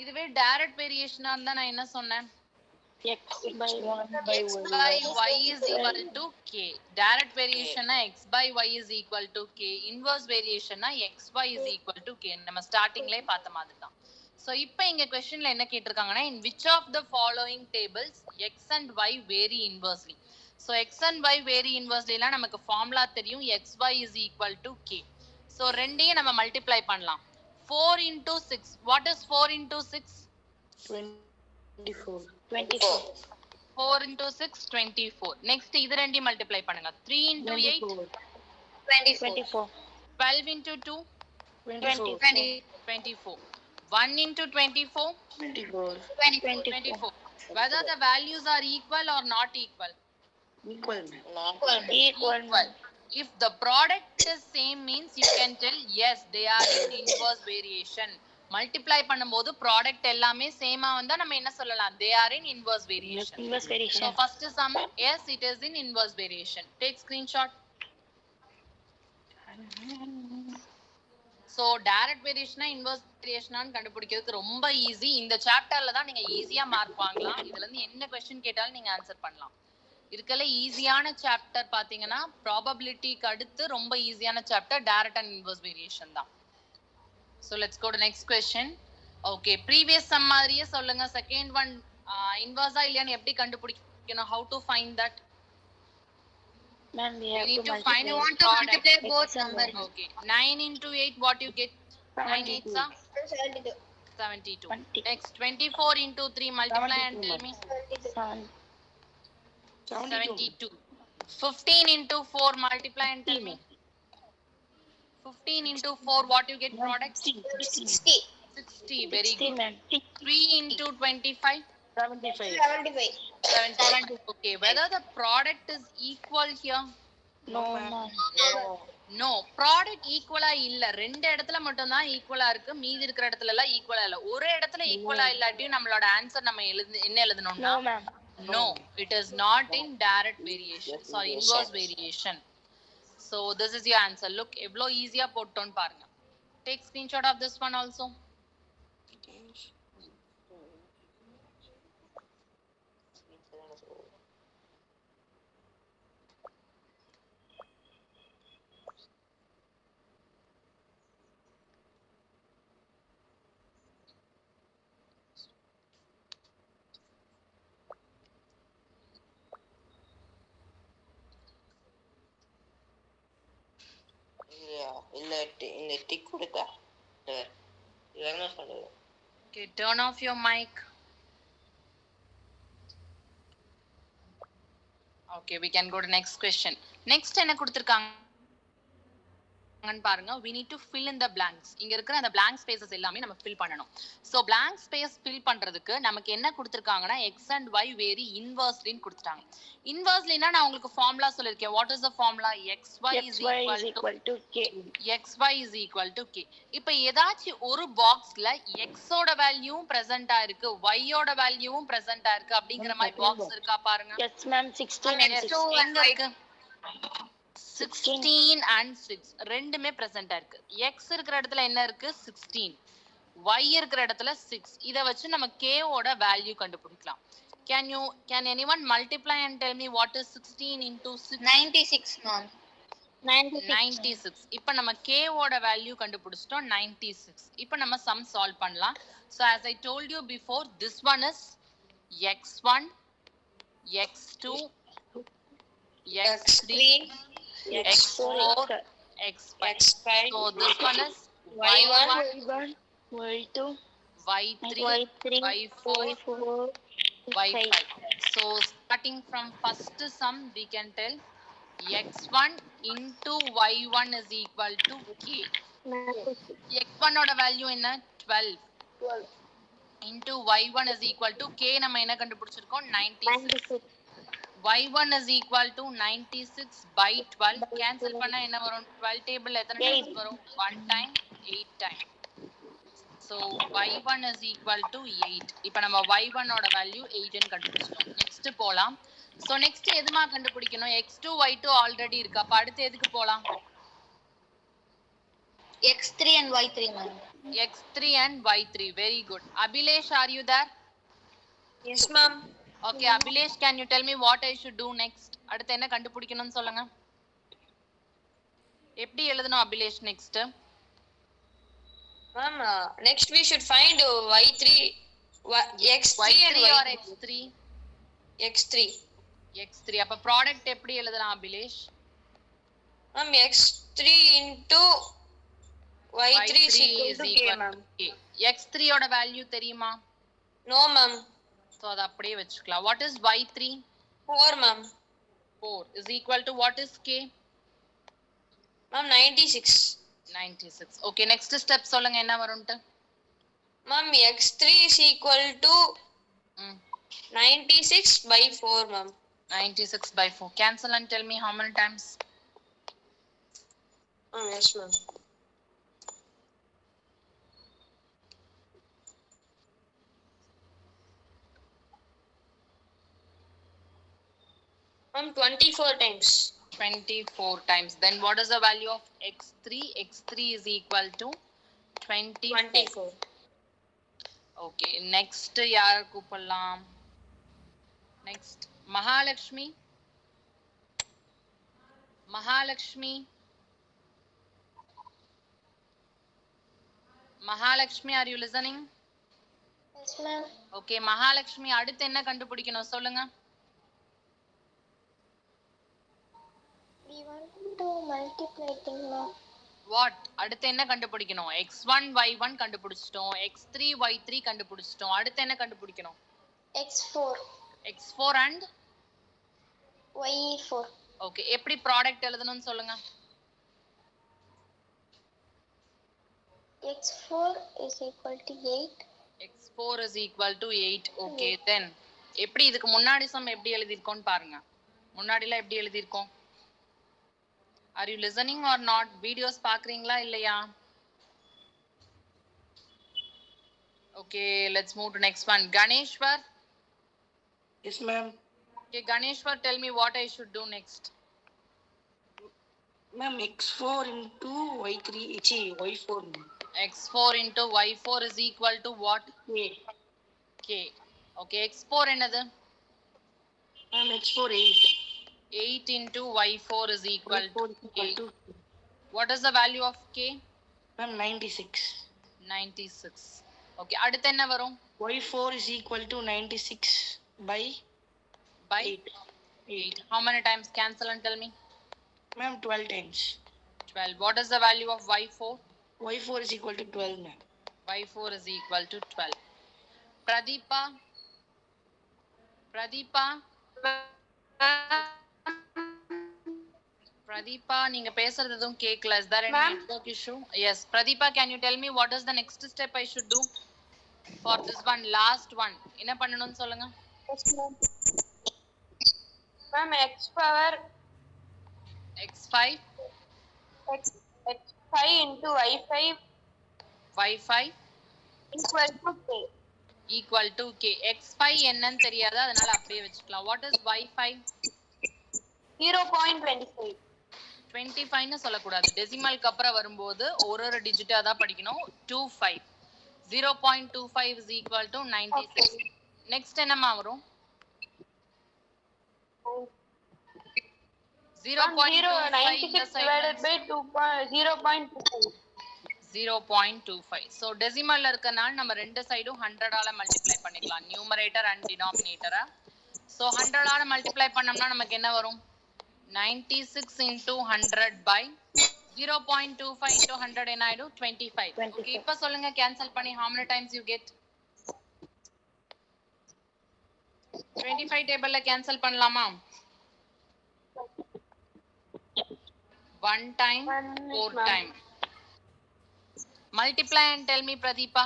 இதுவே டைரக்ட் வேரியேஷனா இருந்தா நான் என்ன சொன்னேன்? x by y is equal to k. Direct வேரியேஷன்னா x by y is equal to k. Inverse வேரியேஷன்னா xy is equal to k. நம்ம ஸ்டார்டிங்லயே பார்த்த மாதிரி தான். So இப்போ இங்க क्वेश्चनல என்ன கேட்டிருக்காங்கன்னா in which of the following tables x and y vary inversely. So x and y vary inversely னா நமக்கு ஃபார்முலா தெரியும், xy is equal to k. So ரெண்டையும் நம்ம மல்டிப்ளை பண்ணலாம். 4 into 6. What is 4 into 6? 24. 4 into 6 24. Next இது ரெண்டையும் multiply பண்ணுங்க. 3 into 8 24. 12 into 2 24. 1 into 24 24. Whether the values are equal or not equal? Equal. If the product is same means you can tell yes they are in inverse variation. Multiply பண்ணும்போது product எல்லாமே சேமா வந்தா நம்ம என்ன சொல்லலாம்? They are in inverse variation. So first sum, yes it is in inverse variation. Take screenshot. So direct variation inverse variation கண்டுபிடிக்கிறதுக்கு ரொம்ப easy. இந்த சாப்டர்ல தான் நீங்க ஈஸியா மார்க் வாங்கலாம். இதுல இருந்து என்ன क्वेश्चन கேட்டாலும் நீங்க ஆன்சர் பண்ணலாம். இருக்கல ஈஸியான சாப்டர் பாத்தீங்கன்னா ப்ராபபிலிட்டிக்கு அடுத்து ரொம்ப ஈஸியான chapter direct and inverse variation தான். So let's go to next question. Okay, previous sum மாதிரியே சொல்லுங்க. செகண்ட் ஒன் இன்வர்ஸா இல்லையான்னு எப்படி கண்டுபிடிக்கணும்? How to find that? Ma'am, we need to find. you want to multiply both numbers. Okay, 9 into 8 what you get? 9 8s are 72. Next 24 into 3 multiply and tell me. 72. 15 into 4 multiply and tell me. 15 into 4 what you get product? 60. Very good. 3 into 25? 75. Okay, whether the product is equal here? No, product equal இல்ல. ரெண்டு இடத்துல மட்டும் தான் ஈக்குவலா இருக்கு, மீதி இருக்கிற இடத்துல எல்லாம் ஈக்குவலா இல்ல. ஒரு இடத்துல ஈக்குவலா இல்லாட்டியும் நம்மளோட ஆன்சர் நம்ம என்ன எழுதணும்னா no, it is not in direct variation. Sorry, inverse variation. So this is your answer. Look, evlo easy ah potton parunga. Take screenshot of this one also. இந்த டிக் கொடுத்தா என்ன சொல்றது? Okay, turn off your mic. Okay, we can go to next question. Next என்ன கொடுத்திருக்காங்க பாருங்க. We need to fill in the blanks. இங்க இருக்கிற அந்த blank spaces எல்லாமே நம்ம fill பண்ணனும். So blank space fill பண்றதுக்கு நமக்கு என்ன கொடுத்திருக்காங்கன்னா x and y vary inversely ன்னு கொடுத்துட்டாங்க. Inverselyனா நான் உங்களுக்கு ஃபார்முலா சொல்லிருக்கேன். What is the formula? xy is equal to k. xy is equal to k. இப்போ ஏதாச்சும் ஒரு பாக்ஸ்ல x ஓட வேல்யூவும் பிரசன்ட் ஆயிருக்கு, y ஓட வேல்யூவும் பிரசன்ட் ஆயிருக்கு அப்படிங்கிற மாதிரி பாக்ஸ் இருக்கா பாருங்க. Yes ma'am, 16 and 6. எங்க இருக்கு? 16 and 6 ரெண்டுமே பிரசன்ட் ஆயிருக்கு. x இருக்கிற இடத்துல என்ன இருக்கு? 16. y இருக்கிற இடத்துல 6. இத வச்சு நம்ம k ஓட வேல்யூ கண்டுபிடிக்கலாம். Can anyone multiply and tell me what is 16 into 6? 96 ma'am. 96. இப்போ நம்ம k ஓட வேல்யூ கண்டுபிடிச்சிட்டோம் 96. இப்போ நம்ம sum solve பண்ணலாம். So as I told you before, this one is x1, x2, x3, x4, x5. So this one is y1, y2, y3, y4, y5. So starting from first sum, we can tell x1 into y1 is equal to k. x1 oda value enna 12 into y1 is equal to k நம்ம என்ன கண்டுபிடிச்சிருக்கோம் 96. y1 is equal to 96 by 12 cancel பண்ணா என்ன வரும் 12 table எத்தனை times வரும் 1 time 8 time. So y1 is equal to 8. இப்போ நம்ம y1 ஓட வேல்யூ 8 ன்னு கண்டுபிடிச்சிட்டோம். நெக்ஸ்ட் போலாம். So next எதுமா கண்டுபிடிக்கணும் x2 y2 ஆல்ரெடி இருக்கு. அப்ப அடுத்து எதுக்கு போலாம் x3 and y3 ma'am. x3 and y3. Very good. Abhilesh, are you there? Yes ma'am. Okay, Abhilesh, can you tell me what I should do next? அடுத்து என்ன கண்டுபிடிக்கணும்னு சொல்லுங்க. எப்படி எழுதணும் Abhilesh next? Ma'am, next we should find y3 x3 and y3 or x3? x3. x3. அப்ப product எப்படி எழுதலாம் Abhilesh? Ma'am, x3 into y3 is equal to k ma'am. x3 ஓட value தெரியுமா? No ma'am. So அத அப்படியே வெச்சுக்கலாம். What is y3? 4 ma'am. 4 is equal to what is k? Ma'am, 96. 96. Okay, next step சொல்லுங்க என்ன வரும்ட்டு? Ma'am, x3 is equal to 96 by 4 ma'am. 96 by 4. Cancel and tell me how many times? Yes ma'am. Ma'am, 24 times. 24 times. Then what is the value of x3? x3 is equal to 24. Okay, next yaar கூப்பிடலாம். Next Mahalakshmi. Mahalakshmi. Mahalakshmi, are you listening? Yes ma'am. Okay, Mahalakshmi, அடுத்து என்ன கண்டுபிடிக்கணும் சொல்லுங்க. We want to multiply them ma'am. What? அடுத்து என்ன கண்டுபிடிக்கணும்? x1 y1 கண்டுபிடிச்சிட்டோம். x3 y3 கண்டுபிடிச்சிட்டோம். அடுத்து என்ன கண்டுபிடிக்கணும்? x4 x4 and y4. Okay, எப்படி ப்ராடக்ட் எழுதணும்னு சொல்லுங்க. x4 is equal to 8. x4 is equal to 8. Okay, then எப்படி இதுக்கு முன்னாடி சம் எப்படி எழுதிருக்கோம்னு பாருங்க. முன்னாடில எப்படி எழுதிருக்கோம்? Are you listening or not? Videos பாக்குறீங்களா இல்லையா? Okay, let's move to next one. Ganeshwar. Yes ma'am. Okay, Ganeshwar, tell me what I should do next. Ma'am, x4 into y3, y4 ma'am. x4 into y4 is equal to what? K. Okay, x4 என்னது? Ma'am, x4 8. 8 into y4 is equal to 8. To What is the value of k? ma'am, 96. 96. Okay, அடுத்து என்ன வரும்? y4 is equal to 96 by 8. 8. How many times? Cancel and tell me. Ma'am, 12 times. 12. What is the value of y4? y4 is equal to 12 ma'am. y4 is equal to 12. Pradeepa. Pradeepa, நீங்க பேசுறது எதுவும் கேட்கல. Is there any network issue? Yes. Pradeepa, can you tell me what is the next step I should do for this one, last one? என்ன பண்ணணும்னு சொல்லுங்க. Yes ma'am. Ma'am, x power x5 into y5 equal to k. x5 என்னன்னு தெரியாது, அதனால அப்படியே வெச்சுக்கலாம். What is y5? 0.25. 25 ன்னு சொல்லக்கூடாது. டெசிமலுக்கு அப்புறம் வரும்போது ஒரு டிஜிட்டா தான் படிக்கணும். 25. 0.25 is equal to 96. Next என்னமா வரும்? 0.25 இந்த 96 side divided ones. by 0.25. 0.25. So decimal இருக்கனால நம்ம ரெண்டு சைடும் 100 ஆல மல்டிப்ளை பண்ணிக்கலாம், நியூமரேட்டர் அண்ட் டினாமினேட்டரை. So 100 ஆல மல்டிப்ளை பண்ணோம்னா நமக்கு என்ன வரும்? 96 into 100 by 0.25 into 100 என்ன ஆயிடும்? 25. Okay, இப்ப சொல்லுங்க கேன்சல் பண்ணி how many times you get? 25 டேபிள்ல கேன்சல் பண்ணலாமா? 1 time, 4 time. Multiply and tell me, Pradeepa.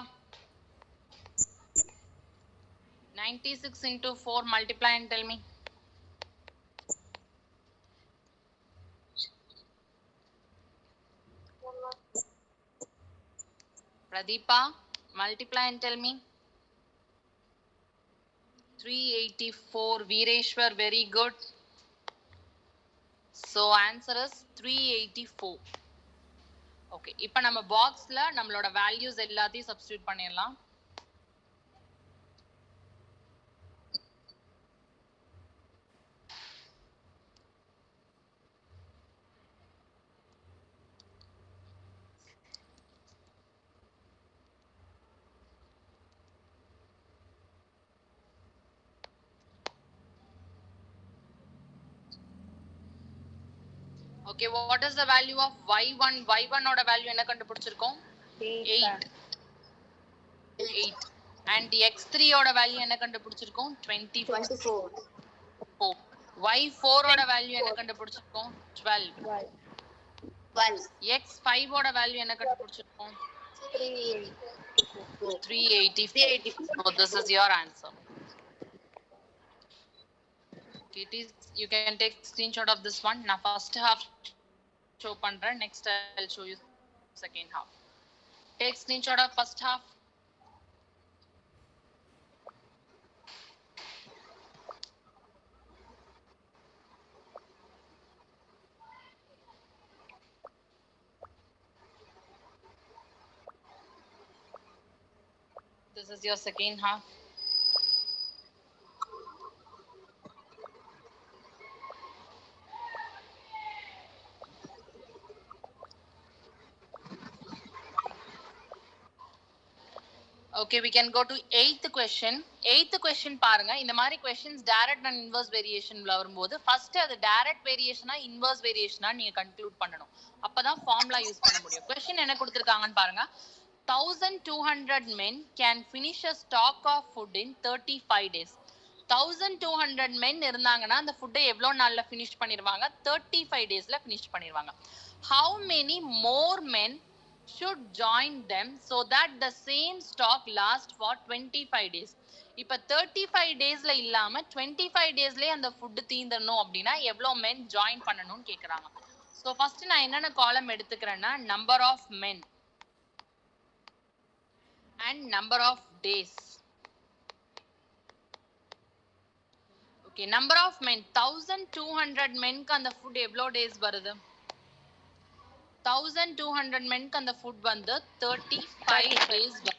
96 into 4, multiply and tell me. Pradeepa, multiply and tell me. 384. Veereshwar, very good. So answer is 384. Okay, இப்போ நம்ம பாக்ஸ்ல நம்மளோட values எல்லாத்தையும் substitute பண்ணிடலாம். Okay, what is the value of y1? y1 ஓட value என்ன கண்டுபிடிச்சிருக்கோம்? 8. 8. And x3 ஓட வேல்யூ என்ன கண்டுபிடிச்சிருக்கோம்? 24. y4 ஓட வேல்யூ என்ன கண்டுபிடிச்சிருக்கோம்? 12. x5 ஓட வேல்யூ என்ன கண்டுபிடிச்சிருக்கோம்? 384. So this is your answer. Okay, you can take screenshot of this one. Now first half show pandra, next I'll show you second half. Take screenshot of first half. This is your second half. Okay, we can go to 8th question. 8th question பாருங்க. இந்த மாதிரி questions direct and inverse variationல வரும்போது first அது direct variationa inverse variationa நீங்க conclude பண்ணனும். அப்பதான் formula use பண்ண முடியும். question என்ன கொடுத்திருக்காங்கன்னு பாருங்க. 1200 men can finish a stock of food in 35 days. 1200 men இருந்தாங்கன்னா அந்த ஃபுட்டை எவ்வளவு நாள்ல finish பண்ணிடுவாங்க? 35 daysல finish பண்ணிடுவாங்க. How many more men should join them so that the same stock lasts for 25 days? இப்ப 35 daysல இல்லாம 25 daysலயே அந்த ஃபுட் தீந்துறணும் அப்படின்னா எவ்வளவு men join பண்ணணும்னு கேக்குறாங்க. So first நான் என்னென்ன காலம் எடுத்துக்கிறேன்னா number of men and number of days. Okay, number of men 1200 men க்கு அந்த ஃபுட் எவ்வளவு days வருது? 1200 men க்கு அந்த ஃபுட் வந்து 35 days வருது.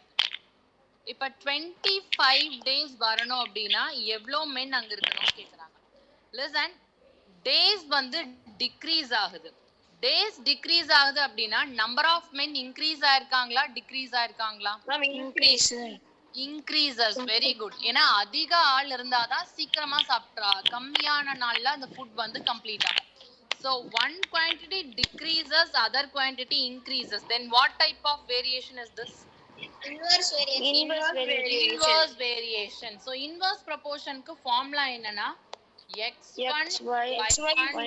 இப்ப 25 days வரணும் அப்படின்னா எவ்வளவு men அங்க இருக்கணும் கேக்குறாங்க. Listen, days வந்து decrease ஆகுது. days decrease ஆகுது அப்படின்னா number of men increase ஆயிருக்காங்களா decrease ஆயிருக்காங்களா? increases. Very good. ஏன்னா அதிக ஆள் இருந்தாதான் சீக்கிரமா சாப்பிட்றா, கம்மியான நாள்ல அந்த ஃபுட் வந்து கம்ப்ளீட் ஆகும். So one quantity decreases, other quantity increases. Then what type of variation is this? Inverse variation. Inverse variation. So inverse proportion க்கு formula என்னன்னா x1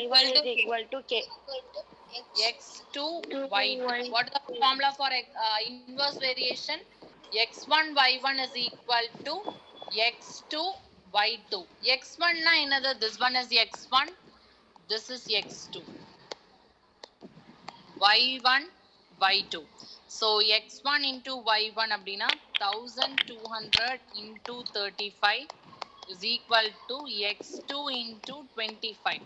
y1 is equal to k. x2 y2. What is the formula for inverse variation? x1 y1 is equal to x2 y2. x1 na என்னது? This one is x1, this is x2. y1 y2. So x1 into y1 அப்படின்னா 1200 into 35 is equal to x2 into 25.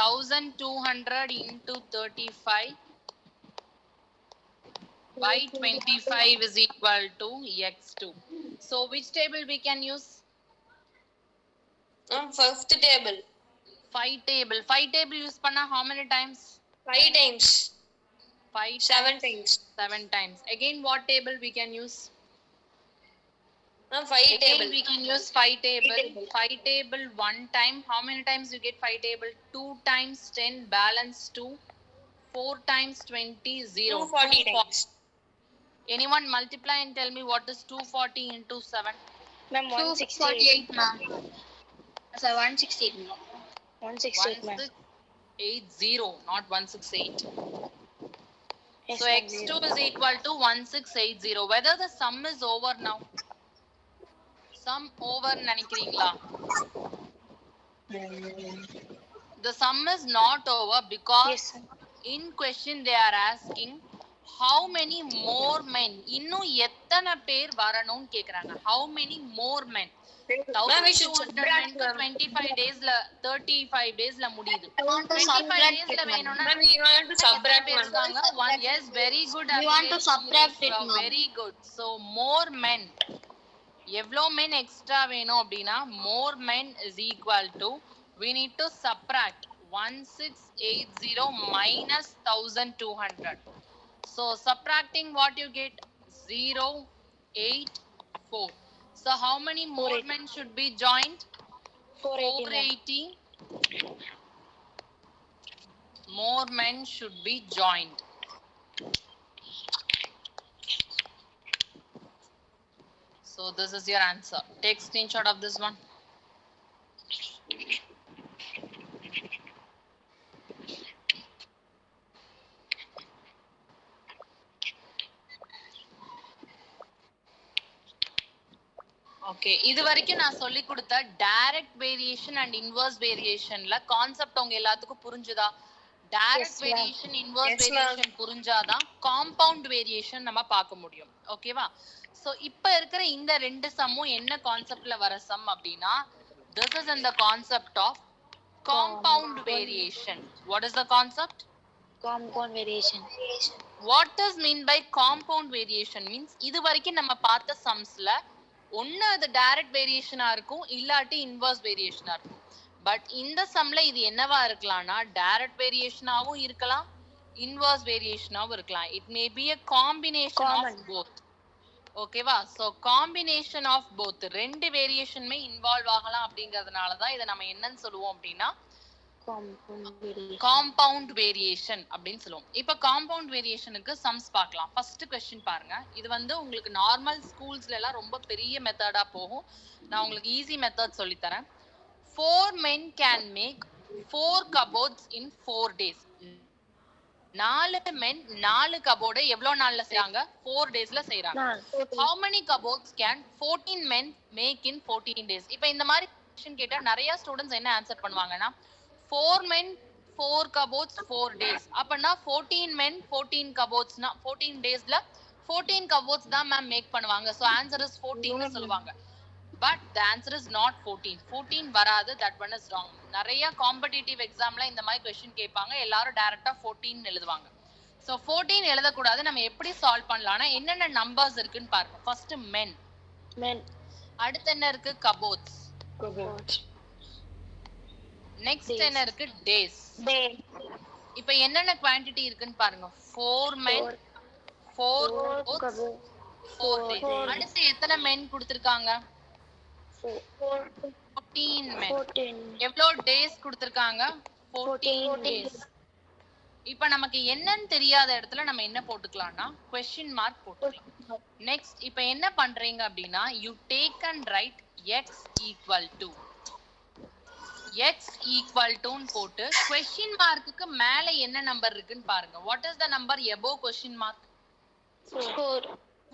1200 into 35 by 25 is equal to x2. So which table we can use? Fifth table. 5 table use பண்ணா how many times? 5 times. 5 7 times. times. 7 times. Again, what table we can use? 5 Again, table. we can use 5 table. 5 table. 5 table 1 time. How many times you get 5 table? 2 times 10 balance 2. 4 times 20 0. 240 times. Anyone multiply and tell me what is 240 into 7? Ma'am, 248, ma'am. So 168, ma'am. 168, ma'am. 1680, not 168. Yes, So ma'am, x2 zero. is equal to 1680. Whether the sum is over now? Sum over நினைக்கிறீங்களா? The sum is not over because Yes, sir. in question they are asking how many more men, இன்னும் எத்தனை பேர் வரணும்னு கேக்குறாங்க. How many more men? Ma'am, we should 1200 men subtract, to ma'am. 25 daysல 35 daysல முடியுது. I want to 25 subtract daysல it, ma'am. வேணும்னா Ma'am, you want to எத்தனை subtract, பேர் ma'am. இருக்காங்க? One. Yes, very good. We want to subtract it, ma'am. Very good. So more men. எவ்வளோ men extra வேணும் அப்படின்னா more men is equal to we need to subtract 1680 minus 1200. So subtracting what you get? 084. So how many more men should be joined? 480, 480 more men should be joined. So this is your answer. Take screenshot of this one. Okay, இது வரைக்கும் நான் சொல்லி கொடுத்த direct variation and inverse வேரியேஷன்ல concept உங்க எல்லாத்துக்கும் புரிஞ்சுதா? Direct variation, inverse variation புரிஞ்சாதான் காம்பவுண்ட் வேரியேஷன் நம்ம பார்க்க முடியும். ஓகேவா? சோ இப்ப இருக்கிற இந்த ரெண்டு சம்மும் என்ன கான்செப்ட்ல வர சம் அப்படின்னா this is in the concept of compound variation. What is the concept? Compound variation. What is mean by compound variation? Means இது வரைக்கும் நம்ம பார்த்த சம்ஸ்ல ஒன்னு அது டைரக்ட் வேரியேஷனா இருக்கும், இல்லாட்டி இன்வர்ஸ் வேரியேஷனா இருக்கும். பட் இந்த சம்ல இது என்னவா இருக்கலாம்னா டைரக்ட் வேரியேஷனாவும் இருக்கலாம், இன்வர்ஸ் வேரியேஷனாவும் இருக்கலாம். It may be a combination of both. ஓகேவா? சோ காம்பினேஷன் ஆஃப் போத், ரெண்டு வேரியேஷனுமே இன்வால்வ் ஆகலாம். அப்படிங்கிறதுனால தான் இதை நம்ம என்னன்னு சொல்லுவோம் அப்படின்னா காம்பவுண்ட் வேரியேஷன் அப்படின்னு சொல்லுவோம். இப்ப காம்பவுண்ட் வேரியேஷனுக்கு சம்ஸ் பார்க்கலாம். ஃபர்ஸ்ட் क्वेश्चन பாருங்க. இது வந்து உங்களுக்கு நார்மல் ஸ்கூல்ஸ்ல எல்லாம் ரொம்ப பெரிய மெத்தடா போகும். நான் உங்களுக்கு ஈஸி மெத்தட் சொல்லி தரேன். 4 men can make 4 cupboards in 4 days. 4 men 4 கபோர்ட எவ்வளவு நாள்ல செய்றாங்க? 4 daysல செய்றாங்க. How many cupboards can 14 men make in 14 days? இப்போ இந்த மாதிரி क्वेश्चन கேட்டா நிறைய ஸ்டூடண்ட்ஸ் என்ன ஆன்சர் பண்ணுவாங்கன்னா 4 men 4 cupboards 4 days. அப்பனா 14 men 14 cupboards னா 14 daysல 14 cupboards தான் மேம் மேக் பண்ணுவாங்க. சோ ஆன்சர் இஸ் 14 னு சொல்வாங்க. But the answer is not 14. 14 வராது. That one is wrong. நிறைய காம்படிட்டிவ் எக்ஸாம்ல இந்த மாதிரி क्वेश्चन கேட்பாங்க. எல்லாரும் டைரக்டா 14 எழுதுவாங்க. சோ 14 எழுத கூடாது. நம்ம எப்படி சால்வ் பண்ணலாம்னா என்னென்ன நம்பர்ஸ் இருக்குன்னு பாருங்க. First men. அடுத்து என்ன இருக்கு? cupboards. நெக்ஸ்ட் என்ன இருக்கு? days. இப்போ என்னென்ன குவாண்டிட்டி இருக்குன்னு பாருங்க. 4 men 4 cupboards 4 days. அடுத்து எத்தனை men கொடுத்திருக்காங்க? 14 men. எவ்வளவு டேஸ் கொடுத்திருக்காங்க? 14 days. இப்போ நமக்கு என்னன்னு தெரியாத இடத்துல நம்ம என்ன போட்டுக்கலாம்னா क्वेश्चन மார்க் போட்டுக்கலாம். நெக்ஸ்ட் இப்போ என்ன பண்றீங்க அப்படினா you take and write x equal to ன்னு போட்டு क्वेश्चन மார்க்குக்கு மேல என்ன நம்பர் இருக்குன்னு பாருங்க. what is the number above question mark?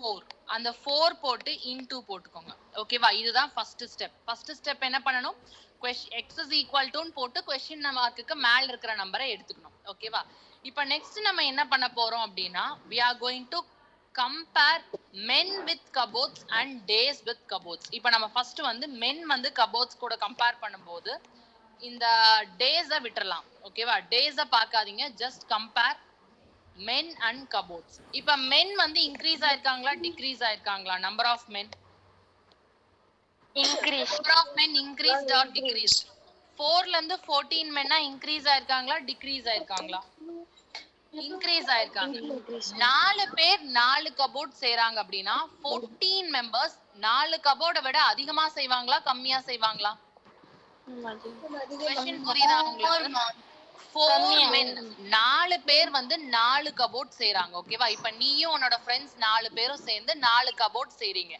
4. அந்த 4 போட்டு into போட்டுக்கோங்க. ஓகேவா? இதுதான் ஃபர்ஸ்ட் ஸ்டெப். ஃபர்ஸ்ட் ஸ்டெப் என்ன பண்ணனும்? x is equal to ன்னு போட்டு क्वेश्चन மார்க்குக்கு மேல இருக்கிற நம்பரை எடுத்துக்கணும். ஓகேவா? இப்போ நெக்ஸ்ட் நம்ம என்ன பண்ண போறோம் அப்படினா we are going to compare men with cupboards and days with cupboards. இப்போ நம்ம ஃபர்ஸ்ட் வந்து men வந்து cupboards கூட கம்பேர் பண்ணும்போது இந்த days விட்டுறலாம். ஓகேவா? days பார்க்காதீங்க, just compare men and cupboards. இப்ப men வந்து increase ஆயிருக்காங்களா decrease ஆயிருக்காங்களா? number of men increased or decreased? 4ல இருந்து 14 மென்னா இன்க்ரீஸ் ஆயிருக்காங்களா டிக்ரீஸ் ஆயிருக்காங்களா? இன்க்ரீஸ் ஆயிருக்காங்க. 4 பேர் 4 கபோர்ட் செய்றாங்க அப்படின்னா 14 மெம்பர்ஸ் 4 கபோர்டை விட அதிகமா செய்வாங்களா கம்மியா செய்வாங்களா? क्वेश्चन புரியுதா உங்களுக்கு? 4 men 4 பேர் வந்து 4 கபோர்ட் செய்றாங்க. ஓகேவா? இப்போ நீயும் உன்னோட फ्रेंड्स 4 பேரும் சேர்ந்து 4 கபோர்ட் செய்றீங்க.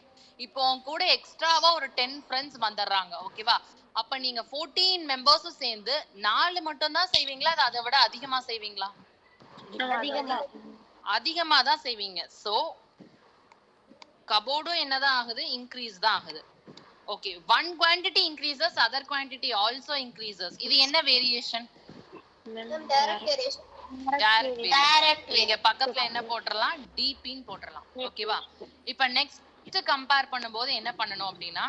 இப்போ உன் கூட எக்ஸ்ட்ராவா ஒரு 10 फ्रेंड्स வந்துறாங்க. ஓகேவா? அப்ப நீங்க 14 மெம்பர்ஸும் சேர்ந்து 4 மட்டும் தான் செய்வீங்களா இல்ல அதை விட அதிகமா செய்வீங்களா? அதிகமா தான் செய்வீங்க. சோ கபோர்டும் என்னதான் ஆகுது? இன்க்ரீஸ் தான் ஆகுது. Okay, one quantity increases, other quantity also increases. இது என்ன வேரியேஷன்? Direct variation. நீங்க பக்கத்துல என்ன போட்றலாம்? டிபி ன்னு போட்றலாம். ஓகேவா? இப்போ நெக்ஸ்ட் கம்பேர் பண்ணும்போது என்ன பண்ணனும் அப்படினா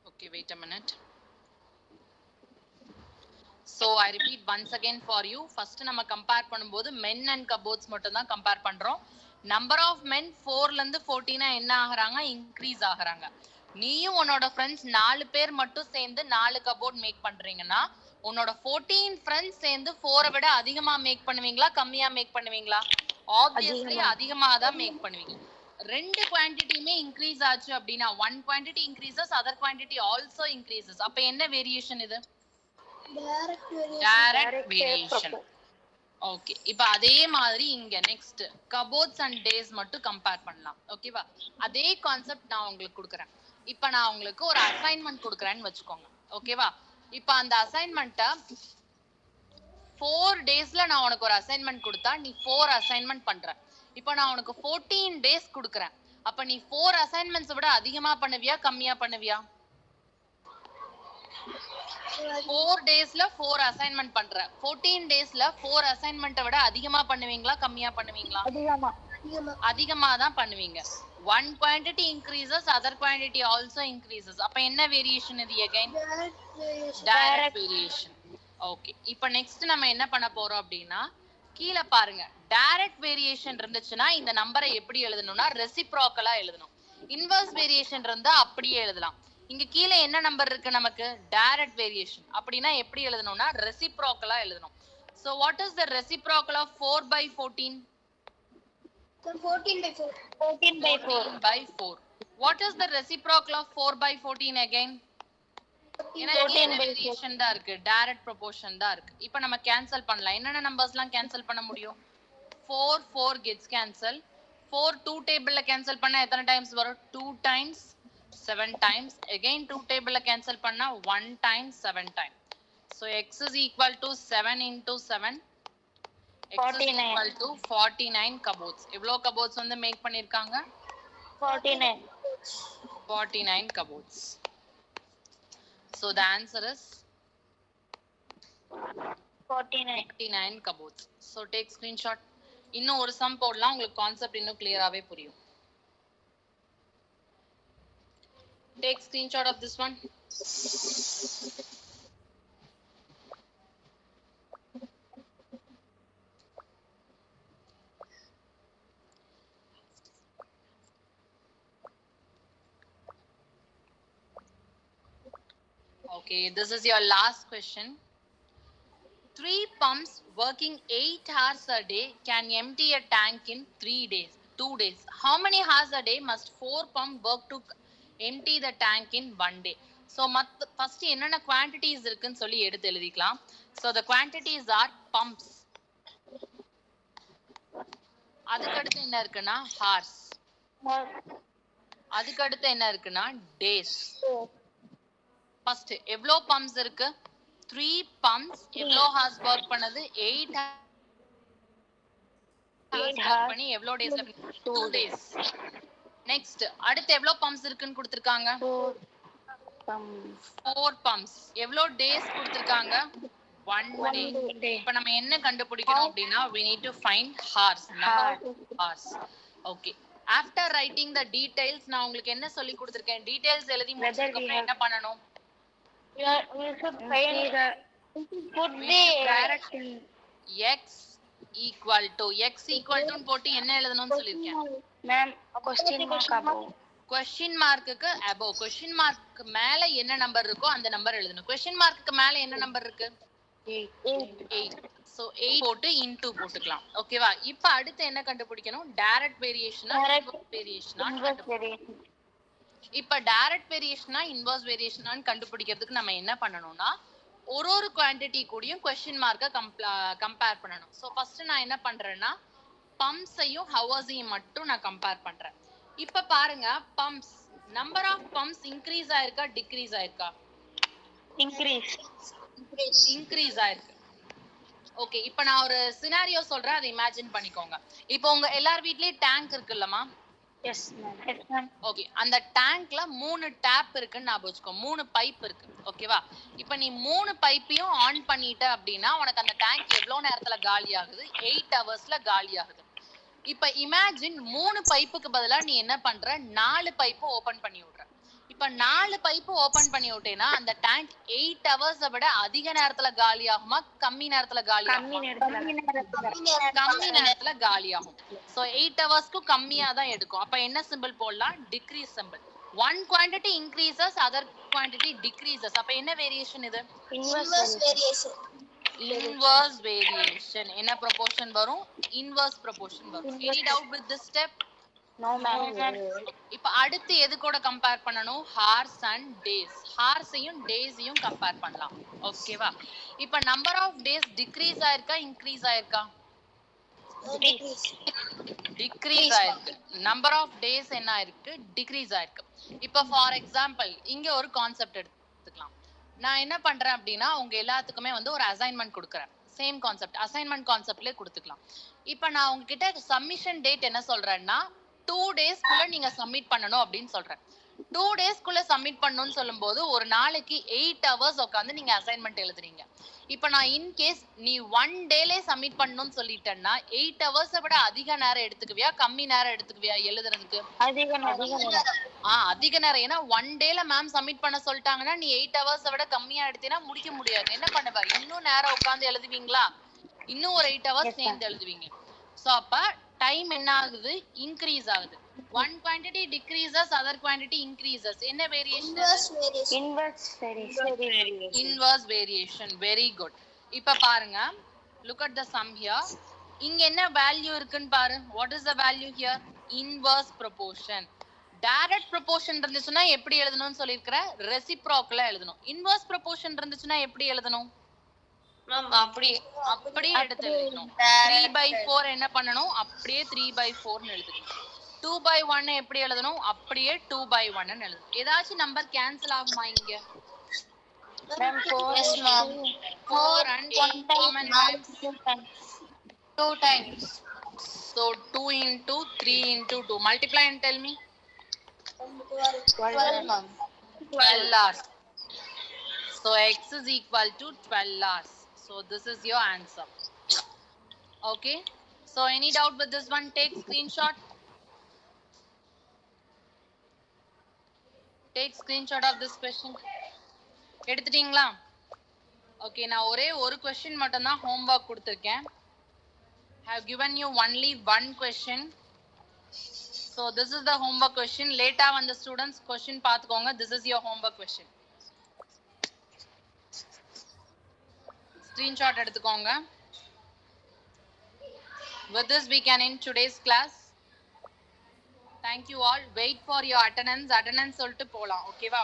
okay, wait a minute. So I repeat once again for you. First நம்ம கம்பேர் பண்ணும்போது men and cupboards மட்டும் தான் கம்பேர் பண்றோம். number of men 4ல இருந்து 14 என்ன ஆகறாங்க? இன்க்ரீஸ் ஆகறாங்க. நீயும் உன்னோட फ्रेंड्स 4 பேர் மட்டும் சேர்ந்து 4 கபோர்ட் மேக் பண்றீங்கன்னா உன்னோட 14 फ्रेंड्स சேர்ந்து 4 விட அதிகமா மேக் பண்ணுவீங்களா கம்மியா மேக் பண்ணுவீங்களா? obviously அதிகமா தான் மேக் பண்ணுவீங்க. ரெண்டு குவாண்டிட்டியுமே இன்க்ரீஸ் ஆச்சு அப்படினா one quantity increases, other quantity also increases. அப்ப என்ன வேரியேஷன் இது? Direct variation. ஓகே, இப்போ அதே மாதிரி இங்க நெக்ஸ்ட் கபோர்ட்ஸ் அண்ட் டேஸ் மட்டும் கம்பேர் பண்ணலாம். ஓகேவா? அதே கான்செப்ட் நான் உங்களுக்கு கொடுக்குறேன். இப்போ நான் உங்களுக்கு ஒரு அசைன்மெண்ட் கொடுக்குறேன்னு வச்சுக்கோங்க. ஓகேவா? இப்போ அந்த அசைன்மெண்ட்டை 4 டேஸ்ல நான் உனக்கு ஒரு அசைன்மெண்ட் கொடுத்தா நீ 4 அசைன்மெண்ட் பண்ற. இப்போ நான் உனக்கு 14 டேஸ் கொடுக்குறேன். அப்ப நீ 4 அசைன்மெண்ட்ஸ் விட அதிகமா பண்ணுவியா கம்மியா பண்ணுவியா? 4 டேஸ்ல 4 அசைன்மெண்ட் பண்ற. 14 டேஸ்ல 4 அசைன்மெண்ட்டை விட அதிகமா பண்ணுவீங்களா கம்மியா பண்ணுவீங்களா? அதிகமா தான் பண்ணுவீங்க. one quantity increases, other quantity also increases. அப்ப என்ன வேரியேஷன் இது again? Direct variation. ஓகே, இப்போ நெக்ஸ்ட் நம்ம என்ன பண்ண போறோம் அப்படினா கீழ பாருங்க. டைரக்ட் வேரியேஷன் இருந்துச்சுன்னா இந்த நம்பரை எப்படி எழுதணும்னா ரெசிப்ரோக்கலா எழுதணும். இன்வெர்ஸ் வேரியேஷன் இருந்தா அப்படியே எழுதலாம். இங்க கீழ என்ன நம்பர் இருக்கு நமக்கு? Direct variation. அப்படினா எப்படி எழுதணும்னா ரெசிப்ரோக்கலா எழுதணும். So what is the reciprocal of 4/14? 14/4. What is the reciprocal of 4/14 again? ஏன்னா வேரியேஷன் தான் இருக்கு, டைரக்ட் ப்ரொபோர்ஷன் தான் இருக்கு. இப்போ நம்ம கேன்சல் பண்ணலாம். என்னென்ன நம்பர்ஸ்லாம் கேன்சல் பண்ண முடியும்? 4 gets cancel. 4 2 டேபிள்ல கேன்சல் பண்ணா எத்தனை டைம்ஸ் வரும்? 2 times 7 times. Again 2 டேபிள்ல கேன்சல் பண்ணா 1 times 7 times. So x is equal to 7 into 7. X is equal to 49 cupboards. எவ்வளவு cupboards வந்து மேக் பண்ணிருக்காங்க? 49 cupboards. So the answer is 49 cupboards. So take screenshot. இன்னும் ஒரு சம் போடலாம், உங்களுக்கு கான்செப்ட் இன்னும் கிளியராவே புரியும். Take screenshot of this one. Okay, this is your last question. 3 pumps working 8 hours a day can empty a tank in 2 days. How many hours a day must 4 pumps work to empty the tank in 1 day? So first என்னென்ன quantities இருக்குன்னு சொல்லி எடுத்து எழுதிக்கலாம். So the quantities are pumps. அதுக்கு அடுத்து என்ன இருக்குன்னா hours. அதுக்கு அடுத்து என்ன இருக்குன்னா days. First எவ்வளோ பம்ப்ஸ் இருக்கு? 3 pumps. எவ்வளோ ஹார்ஸ் வர்க் பண்ணது? 8 ஹார்ஸ் வர்க் பண்ணி எவ்வளோ டேஸ்ல? 2 days. நெக்ஸ்ட் அடுத்து எவ்வளோ பம்ப்ஸ் இருக்குன்னு கொடுத்திருக்காங்க? 4 pumps. எவ்வளோ டேஸ் கொடுத்திருக்காங்க? 1 day. இப்போ நம்ம என்ன கண்டுபிடிக்கணும் அப்படின்னா we need to find hours. Number of hours. Okay. After writing the details நான் உங்களுக்கு என்ன சொல்லி கொடுத்திருக்கேன்? டீடைல்ஸ் எழுதி முடிச்சதுக்கு அப்புறம் என்ன பண்ணணும்? We should put the direct x equal to X equal to போட்டு என்ன எழுதணும்னு சொல்லியிருக்கேன். Ma'am question mark above. Question மார்க்குக்கு அபோவ். கொஸ்டின் மார்க்கு மேல என்ன நம்பர் இருக்கோ அந்த நம்பர் எழுதணும். கொஸ்டின் மார்க்குக்கு மேல என்ன நம்பர் இருக்கு? 8. சோ 8 போட்டு இன்டு போட்டுக்கலாம். ஓகேவா? இப்போ அடுத்து என்ன கண்டுபிடிக்கணும்? டைரக்ட் வேரியேஷனா இன்வெர்ஸ் வேரியேஷனா? இப்போ டைரக்ட் வேரியேஷனா இன்வெர்ஸ் வேரியேஷனான்னு கண்டுபிடிக்கிறதுக்கு நம்ம என்ன பண்ணணும்னா ஒரு குவாண்டிட்டி கூடயும் கொஸ்டின் மார்க்கை கம்பேர் பண்ணணும். ஸோ ஃபர்ஸ்ட் நான் என்ன பண்றேன்னா பம்ப்ஸையும் ஹவர்ஸையும் மட்டும் நான் கம்பேர் பண்றேன். இப்ப பாருங்க pumps number of pumps increase ஆயிருக்கா டிக்ரீஸ் ஆயிருக்கா? இன்க்ரீஸ் ஆயிருக்கு. ஓகே, இப்போ நான் ஒரு சினாரியோ சொல்றேன், அதை இமேஜின் பண்ணிக்கோங்க. இப்போ உங்க எல்லார் வீட்லயும் டேங்க் இருக்குல்லமா? Yes ma'am. ஓகே, அந்த டேங்க்ல 3 டேப் இருக்குன்னு ஞாபகம் வச்சுக்கோ. 3 பைப் இருக்கு. ஓகேவா? இப்போ நீ 3 பைப்பையும் ஆன் பண்ணிட்ட அப்படின்னா உனக்கு அந்த டேங்க் எவ்வளவு நேரத்துல காலி ஆகுது? 8 ஹவர்ஸ்ல காலி ஆகுது. இப்ப இமேஜின் 3 பைப்புக்கு பதிலா நீ என்ன பண்ற? 4 பைப்பு ஓபன் பண்ணி விடுற. இப்ப 4 பைப்பு ஓபன் பண்ணி விட்டேன்னா அந்த டேங்க் 8 ஹவர்ஸை விட அதிக நேரத்துல காலி ஆகுமா கம்மி நேரத்துல காலி ஆகுமா? கம்மி நேரத்துல காலி ஆகும். சோ 8 ஹவர்ஸ்க்கு கம்மியா தான் எடுக்கும். அப்ப என்ன சிம்பிள் போடலாம்? Decrease simple. one quantity increases, other quantity decreases. அப்ப என்ன வேரியேஷன் இது? Inverse variation. Inverse variation. என்ன proportion வரும்? Inverse proportion வரும். Any doubt with this step? No ma'am. இப்ப அடுத்து எது கூட கம்பேர் பண்ணனும்? Horse and days. ஹார்ஸையும் டேஸையும் கம்பேர் பண்ணலாம். ஓகேவா? இப்ப நம்பர் ஆஃப் டேஸ் டிக்ரீஸ் ஆயிருக்கா இன்க்ரீஸ் ஆயிருக்கா? டிக்ரீஸ் ஆயிருக்கு. நம்பர் ஆஃப் டேஸ் என்ன ஆயிருக்கு? டிக்ரீஸ் ஆயிருக்கு. இப்ப ஃபார் எக்ஸாம்பிள் இங்க ஒரு கான்செப்ட் எடுத்துக்கலாம். நான் என்ன பண்றேன் அப்படின்னா உங்க எல்லாத்துக்குமே வந்து ஒரு அசைன்மெண்ட் கொடுக்குறேன். சேம் கான்செப்ட் அசைன்மெண்ட் கான்செப்ட்லயே கொடுத்துக்கலாம். இப்ப நான் உங்ககிட்ட சப்மிஷன் டேட் என்ன சொல்றேன்னா 2 டேஸ்க்குள்ள நீங்க சப்மிட் பண்ணணும் அப்படின்னு சொல்றேன். 2 டேஸ்க்குள்ள சப்மிட் பண்ணணும்னு சொல்லும்போது ஒரு நாளைக்கு 8 ஹவர்ஸ் உட்காந்து நீங்க அசைன்மெண்ட் எழுதுறீங்க. இப்ப நான் இன் கேஸ் நீ 1 டேலே சப்மிட் பண்ணணும்னு சொல்லிட்டேன்னா 8 ஹவர்ஸை விட அதிக நேரம் எடுத்துக்குவியா கம்மி நேரம் எடுத்துக்குவியா எழுதுறதுக்கு? அதிக நேரம். ஏன்னா 1 டேல மேம் சப்மிட் பண்ண சொல்லிட்டாங்கன்னா நீ 8 ஹவர்ஸை விட கம்மியா எடுத்தீங்கன்னா முடிக்க முடியாது. என்ன பண்ணுவ? இன்னும் நேரம் உட்கார்ந்து எழுதுவீங்களா? இன்னும் ஒரு 8 ஹவர்ஸ் சேர்ந்து எழுதுவீங்க. சோ அப்ப டைம் என்ன ஆகுது? இன்க்ரீஸ் ஆகுது. one quantity decreases, other quantity increases. என்ன variation? Inverse variation. Very good. இப்ப பாருங்க, look at the sum here. இங்க என்ன வேல்யூ இருக்குன்னு பாரு. What is the value here? Inverse proportion. Direct proportion இருந்துச்சுன்னா எப்படி எழுதணும்னு சொல்லிருக்கிற? ரெசிப்ரோக்கலா எழுதணும். Inverse proportion இருந்துச்சுன்னா எப்படி எழுதணும்? அப்படியே எடுத்து எழுதணும். 3/4 என்ன பண்ணணும்? அப்படியே 3/4 ன்னு எழுதணும். 2/1 எப்படி எழுதணும்? அப்படியே 2/1 ன்னு எழுதணும். ஏதாச்சும் நம்பர் கேன்சல் ஆகுமா இங்க? Ma'am 4 and 8 how many times? 2 times. So 2 into 3 into 2 multiply and tell me. 12 ma'am. 12 hours. So x is equal to 12 hours. So this is your answer. Okay. So any doubt with this one? Take screenshot. Take screenshot of this question. எடுத்துட்டீங்களா? Okay, நான் ஒரே ஒரு question மட்டும் தான் homework கொடுத்திருக்கேன். Have given you only one question. So this is the homework question. Later when the students question பாத்துக்கோங்க. This is your homework question. Screenshot எடுத்துக்கோங்க. With this we can end today's class. Thank you all. Wait for your attendance. Attendance சொல்லிட்டு போலாம். ஓகேவா?